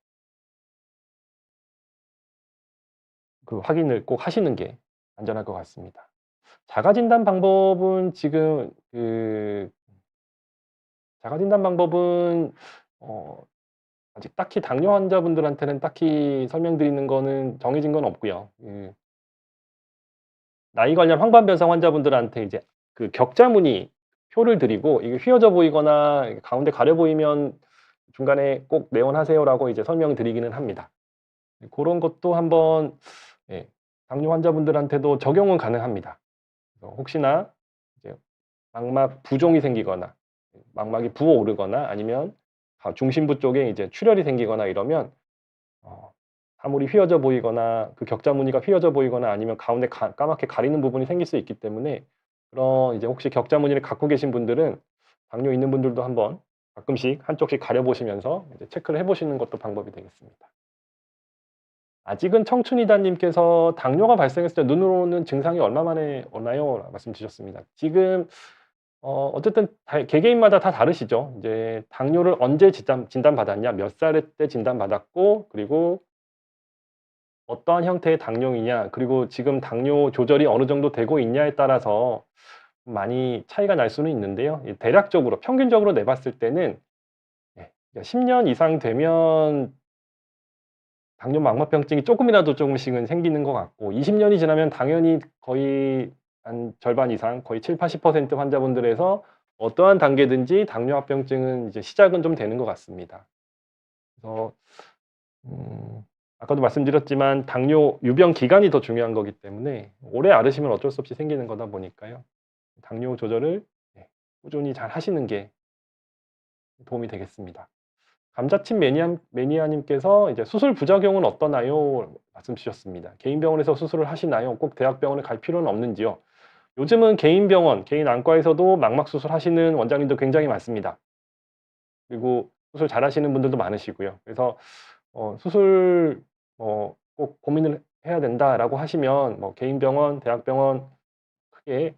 그 확인을 꼭 하시는 게 안전할 것 같습니다. 자가 진단 방법은 지금 자가 진단 방법은 어 아직 딱히 당뇨 환자분들한테는 딱히 설명드리는 거는 정해진 건 없고요. 나이 관련 황반변성 환자분들한테 이제 그 격자무늬 표를 드리고 이게 휘어져 보이거나 이게 가운데 가려 보이면 중간에 꼭 내원하세요라고 이제 설명을 드리기는 합니다. 고런 것도 한번 예 당뇨 환자분들한테도 적용은 가능합니다. 그래서 혹시나 이제 망막 부종이 생기거나 망막이 부어오르거나 아니면 중심부 쪽에 이제 출혈이 생기거나 이러면 사물이 휘어져 보이거나 그 격자 무늬가 휘어져 보이거나 아니면 가운데 까맣게 가리는 부분이 생길 수 있기 때문에 그런 이제 혹시 격자 무늬를 갖고 계신 분들은 당뇨 있는 분들도 한번 가끔씩 한쪽씩 가려 보시면서 이제 체크를 해 보시는 것도 방법이 되겠습니다. "아직은 청춘이다." 님께서 "당뇨가 발생했을 때 눈으로 오는 증상이 얼마 만에 오나요?" 말씀 주셨습니다. 지금 어쨌든 개개인마다 다 다르시죠. 이제 당뇨를 언제 진단받았냐, 몇 살 때 진단받았고 그리고 어떠한 형태의 당뇨이냐 그리고 지금 당뇨 조절이 어느 정도 되고 있냐에 따라서 많이 차이가 날 수는 있는데요. 대략적으로 평균적으로 내 봤을 때는 10년 이상 되면 당뇨 망막병증이 쪼끔이라도 조금씩은 생기는 것 같고 20 년이 지나면 당연히 거의 한 절반 이상 거의 70-80% 환자분들에서 어떠한 단계든지 당뇨합병증은 이제 시작은 좀 되는 것 같습니다. 그래서 아까도 말씀드렸지만 당뇨 유병 기간이 더 중요한 거기 때문에 오래 앓으시면 어쩔 수 없이 생기는 거다 보니까요. 당뇨 조절을 꾸준히 잘 하시는 게 도움이 되겠습니다. 감자칩 매니아님께서 이제 "수술 부작용은 어떠나요?" 말씀 주셨습니다. 개인 병원에서 수술을 하시나요? 꼭 대학병원에 갈 필요는 없는지요? 요즘은 개인 병원, 개인 안과에서도 망막 수술하시는 원장님도 굉장히 많습니다. 그리고 수술 잘하시는 분들도 많으시고요. 그래서 수술 꼭 고민을 해야 된다라고 하시면 개인 병원, 대학병원 크게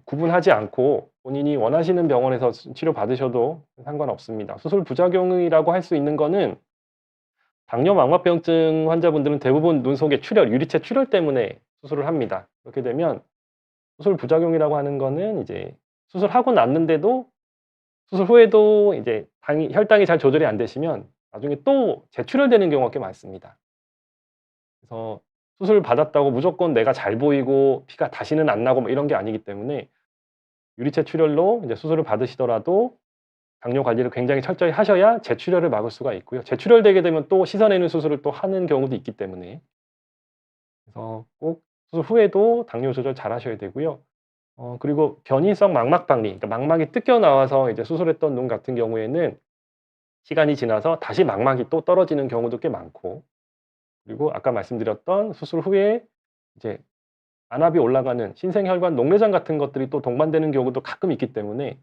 구분하지 않고 본인이 원하시는 병원에서 치료 받으셔도 상관없습니다. 수술 부작용이라고 할 수 있는 거는 당뇨 망막병증 환자분들은 대부분 눈 속에 출혈, 유리체 출혈 때문에 수술을 합니다. 그렇게 되면 수술 부작용이라고 하는 거는 이제 수술하고 났는데도 수술 후에도 이제 당이 혈당이 잘 조절이 안 되시면 나중에 또 재출혈되는 경우가 꽤 많습니다. 그래서 수술 받았다고 무조건 내가 잘 보이고 피가 다시는 안 나고 뭐 이런 게 아니기 때문에 유리체 출혈로 이제 수술을 받으시더라도 당뇨 관리를 굉장히 철저히 하셔야 재출혈을 막을 수가 있고요. 재출혈되게 되면 또 씻어내는 수술을 또 하는 경우도 있기 때문에 그래서 꼭 수술 후에도 당뇨 조절 잘 하셔야 되고요. 그리고 변이성 망막박리, 그러니까 망막이 뜯겨 나와서 이제 수술했던 눈 같은 경우에는 시간이 지나서 다시 망막이 또 떨어지는 경우도 꽤 많고, 그리고 아까 말씀드렸던 수술 후에 이제 안압이 올라가는 신생혈관 녹내장 같은 것들이 또 동반되는 경우도 가끔 있기 때문에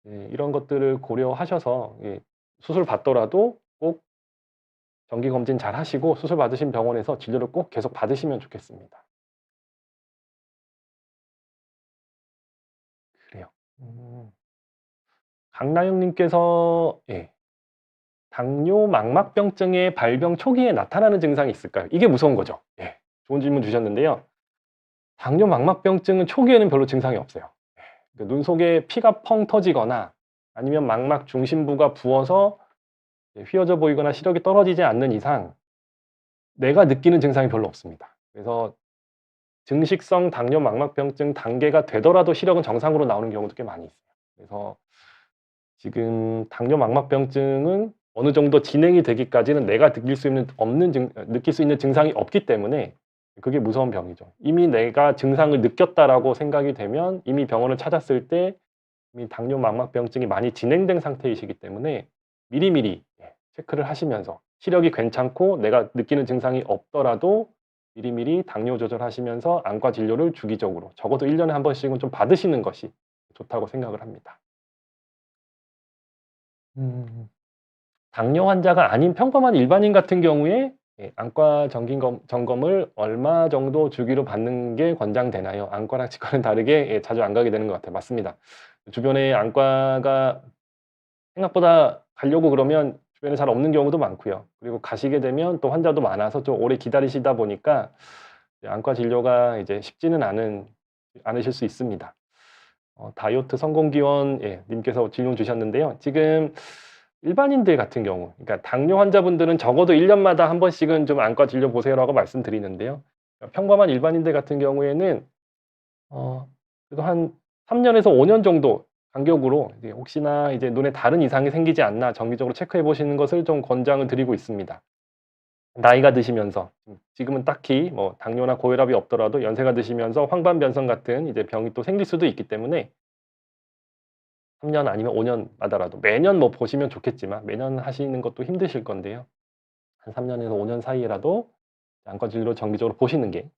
이런 것들을 고려하셔서 수술 받더라도 꼭 정기 검진 잘 하시고 수술 받으신 병원에서 진료를 꼭 계속 받으시면 좋겠습니다. 그래요. 음. 강나영 님께서 당뇨 망막병증의 발병 초기에 나타나는 증상이 있을까요? 이게 무서운 거죠. 좋은 질문 주셨는데요. 당뇨 망막병증은 초기에는 별로 증상이 없어요. 눈 속에 피가 펑 터지거나 아니면 망막 중심부가 부어서 휘어져 보이거나 시력이 떨어지지 않는 이상 내가 느끼는 증상이 별로 없습니다. 그래서 증식성 당뇨 망막병증 단계가 되더라도 시력은 정상으로 나오는 경우도 꽤 많이 있어요. 그래서 지금 당뇨 망막병증은 어느 정도 진행이 되기까지는 내가 느낄 수 있는 증상이 없기 때문에 그게 무서운 병이죠. 이미 내가 증상을 느꼈다라고 생각이 되면 이미 병원을 찾았을 때 이미 당뇨 망막병증이 많이 진행된 상태이시기 때문에 미리미리 체크를 하시면서 시력이 괜찮고 내가 느끼는 증상이 없더라도 미리미리 당뇨 조절하시면서 안과 진료를 주기적으로 적어도 1 년에 한 번씩은 좀 받으시는 것이 좋다고 생각을 합니다. 음. 당뇨 환자가 아닌 평범한 일반인 같은 경우에 안과 점검을 얼마 정도 주기로 받는 게 권장되나요? 안과랑 치과는 다르게 자주 안 가게 되는 것 같아요. 맞습니다. 주변에 안과가 생각보다 가려고 그러면 주변에 잘 없는 경우도 많고요. 그리고 가시게 되면 또 환자도 많아서 좀 오래 기다리시다 보니까 안과 진료가 이제 쉽지는 않으실 수 있습니다. 다이어트 성공 기원 님께서 질문 주셨는데요. 지금 일반인들 같은 경우, 그러니까 당뇨 환자분들은 적어도 1 년마다 한 번씩은 좀 "안과 진료 보세요."라고 말씀드리는데요. 평범한 일반인들 같은 경우에는 어 그래도 한 3 년에서 5년 정도 간격으로 이제 혹시나 이제 눈에 다른 이상이 생기지 않나 정기적으로 체크해 보시는 것을 좀 권장을 드리고 있습니다. 나이가 드시면서 지금은 딱히 뭐 당뇨나 고혈압이 없더라도 연세가 드시면서 황반변성 같은 이제 병이 또 생길 수도 있기 때문에 3년 아니면 5 년마다라도 매년 뭐 보시면 좋겠지만 매년 하시는 것도 힘드실 건데요. 한 3 년에서 5년 사이에라도 안과 진료를 정기적으로 보시는 게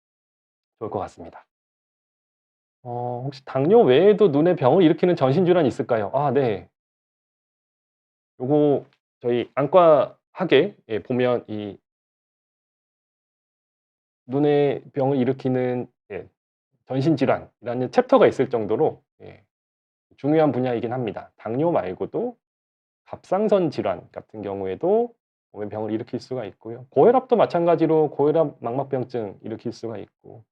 좋을 것 같습니다. 혹시 당뇨 외에도 눈에 병을 일으키는 전신 질환이 있을까요? 아 네. 요거 저희 안과학에 보면 이 눈에 병을 일으키는 전신 질환이라는 챕터가 있을 정도로 중요한 분야이긴 합니다. 당뇨 말고도 갑상선 질환 같은 경우에도 몸에 병을 일으킬 수가 있고요. 고혈압도 마찬가지로 고혈압 망막병증 일으킬 수가 있고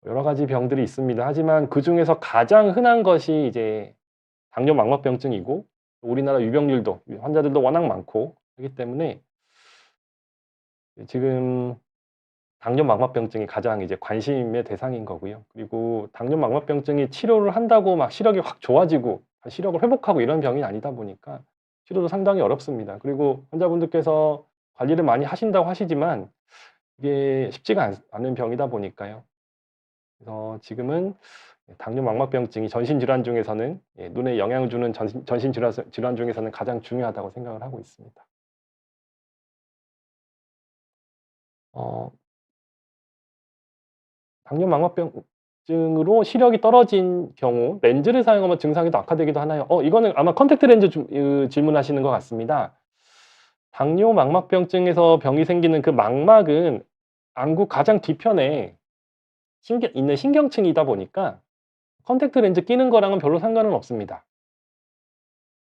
여러 가지 병들이 있습니다. 하지만 그중에서 가장 흔한 것이 이제 당뇨 망막병증이고 우리나라 유병률도 환자들도 워낙 많고 하기 때문에 지금 당뇨 망막병증이 가장 이제 관심의 대상인 거고요. 그리고 당뇨 망막병증이 치료를 한다고 막 시력이 확 좋아지고 시력을 회복하고 이런 병이 아니다 보니까 치료도 상당히 어렵습니다. 그리고 환자분들께서 관리를 많이 하신다고 하시지만 이게 쉽지가 않은 병이다 보니까요. 그래서 지금은 당뇨 망막병증이 전신 질환 중에서는 눈에 영향을 주는 전신 질환 중에서는 가장 중요하다고 생각을 하고 있습니다. 어 당뇨 망막병증으로 시력이 떨어진 경우 렌즈를 사용하면 증상이 더 악화되기도 하나요? 이거는 아마 컨택트 렌즈 질문하시는 것 같습니다. 당뇨 망막병증에서 병이 생기는 그 망막은 안구 가장 뒤편에 있는 신경층이다 보니까 컨택트 렌즈 끼는 거랑은 별로 상관은 없습니다.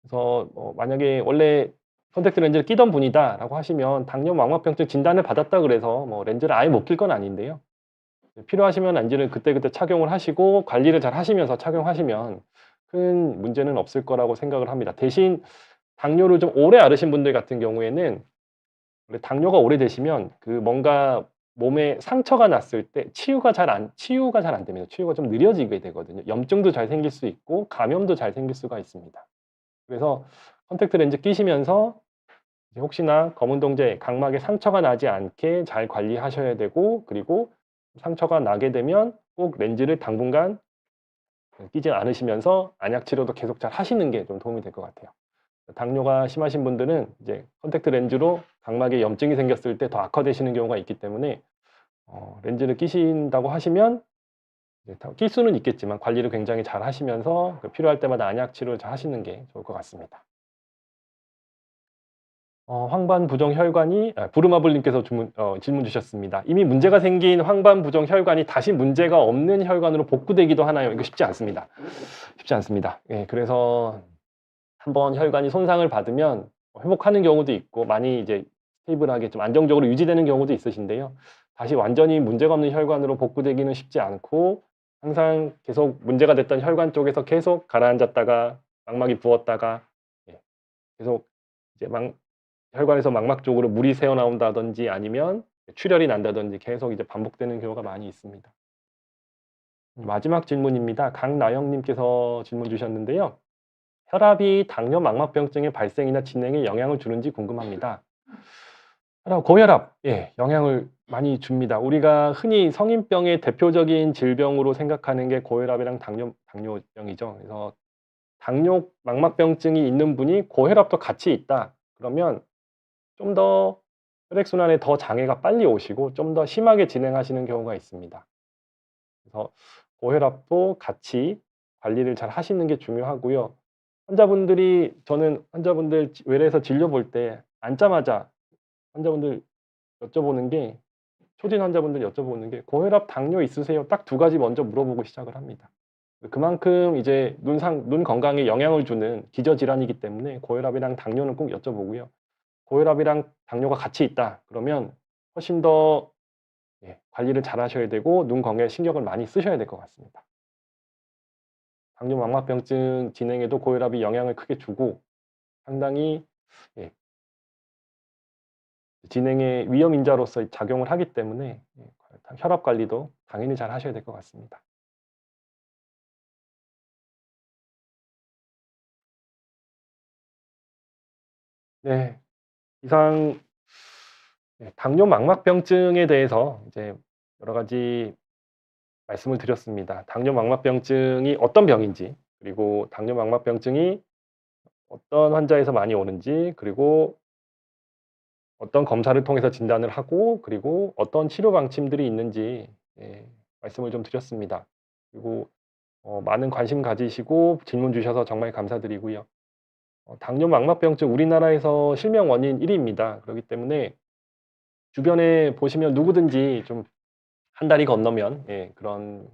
그래서 만약에 원래 "컨택트 렌즈를 끼던 분이다."라고 하시면 당뇨 망막병증 진단을 받았다 그래서 뭐 렌즈를 아예 못 낄 건 아닌데요. 필요하시면 렌즈를 그때그때 착용을 하시고 관리를 잘 하시면서 착용하시면 큰 문제는 없을 거라고 생각을 합니다. 대신 당뇨를 좀 오래 앓으신 분들 같은 경우에는 원래 당뇨가 오래되시면 그 뭔가 몸에 상처가 났을 때 치유가 잘 안 됩니다. 치유가 좀 느려지게 되거든요. 염증도 잘 생길 수 있고 감염도 잘 생길 수가 있습니다. 그래서 컨택트 렌즈 끼시면서 이제 혹시나 검은 동자에 각막에 상처가 나지 않게 잘 관리하셔야 되고, 그리고 상처가 나게 되면 꼭 렌즈를 당분간 끼지 않으시면서 안약 치료도 계속 잘 하시는 게 좀 도움이 될 것 같아요. 당뇨가 심하신 분들은 이제 컨택트 렌즈로 각막에 염증이 생겼을 때 더 악화되시는 경우가 있기 때문에 렌즈를 끼신다고 하시면 이제 낄 수는 있겠지만 관리를 굉장히 잘 하시면서 필요할 때마다 안약 치료를 잘 하시는 게 좋을 것 같습니다. 황반 부종 혈관이 부르마블 님께서 질문 주셨습니다. "이미 문제가 생긴 황반 부종 혈관이 다시 문제가 없는 혈관으로 복구되기도 하나요?" 이거 쉽지 않습니다. 쉽지 않습니다. 예, 그래서 한번 혈관이 손상을 받으면 회복하는 경우도 있고 많이 이제 스테이블하게 좀 안정적으로 유지되는 경우도 있으신데요. 다시 완전히 문제가 없는 혈관으로 복구되기는 쉽지 않고, 항상 계속 문제가 됐던 혈관 쪽에서 계속 가라앉았다가 망막이 부었다가, 예, 계속 이제 혈관에서 망막 쪽으로 물이 새어나온다든지 아니면 출혈이 난다든지 계속 이제 반복되는 경우가 많이 있습니다. 마지막 질문입니다. 강나영 님께서 질문 주셨는데요. "혈압이 당뇨 망막병증의 발생이나 진행에 영향을 주는지 궁금합니다." 고혈압, 예, 영향을 많이 줍니다. 우리가 흔히 성인병의 대표적인 질병으로 생각하는 게 고혈압이랑 당뇨병이죠. 그래서 당뇨 망막병증이 있는 분이 고혈압도 같이 있다 그러면 좀 더 혈액순환에 더 장애가 빨리 오시고 좀 더 심하게 진행하시는 경우가 있습니다. 그래서 고혈압도 같이 관리를 잘 하시는 게 중요하고요. 저는 환자분들 외래에서 진료 볼 때 앉자마자 환자분들 여쭤보는 게 초진 환자분들 여쭤보는 게 "고혈압, 당뇨 있으세요?" 딱 두 가지 먼저 물어보고 시작을 합니다. 그만큼 이제 눈 건강에 영향을 주는 기저질환이기 때문에 고혈압이랑 당뇨는 꼭 여쭤보고요. 고혈압이랑 당뇨가 같이 있다 그러면 훨씬 더, 예, 관리를 잘 하셔야 되고 눈 건강에 신경을 많이 쓰셔야 될 것 같습니다. 당뇨 망막병증 진행에도 고혈압이 영향을 크게 주고 상당히, 예, 진행의 위험 인자로서 작용을 하기 때문에, 예, 혈압 관리도 당연히 잘 하셔야 될 것 같습니다. 네. 이상, 네, 당뇨 망막병증에 대해서 이제 여러 가지 말씀을 드렸습니다. 당뇨 망막병증이 어떤 병인지, 그리고 당뇨 망막병증이 어떤 환자에서 많이 오는지, 그리고 어떤 검사를 통해서 진단을 하고, 그리고 어떤 치료 방침들이 있는지, 예, 말씀을 좀 드렸습니다. 그리고 많은 관심 가지시고 질문 주셔서 정말 감사드리고요. 당뇨 망막병증 우리나라에서 실명 원인 1 위입니다. 그렇기 때문에 주변에 보시면 누구든지 좀 한 달이 건너면, 예, 그런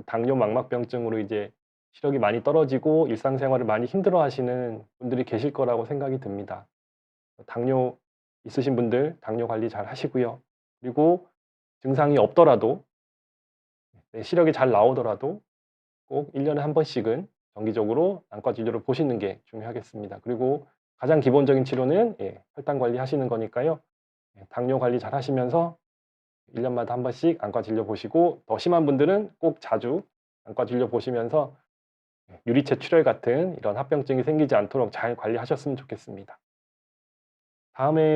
당뇨 망막병증으로 이제 시력이 많이 떨어지고 일상생활을 많이 힘들어하시는 분들이 계실 거라고 생각이 듭니다. 당뇨 있으신 분들 당뇨 관리 잘 하시고요. 그리고 증상이 없더라도, 네, 시력이 잘 나오더라도 꼭 1 년에 한 번씩은 정기적으로 안과 진료를 보시는 게 중요하겠습니다. 그리고 가장 기본적인 치료는, 예, 혈당 관리하시는 거니까요. 예, 당뇨 관리 잘 하시면서 1 년마다 한 번씩 안과 진료 보시고, 더 심한 분들은 꼭 자주 안과 진료 보시면서, 예, 유리체 출혈 같은 이런 합병증이 생기지 않도록 잘 관리하셨으면 좋겠습니다. 다음에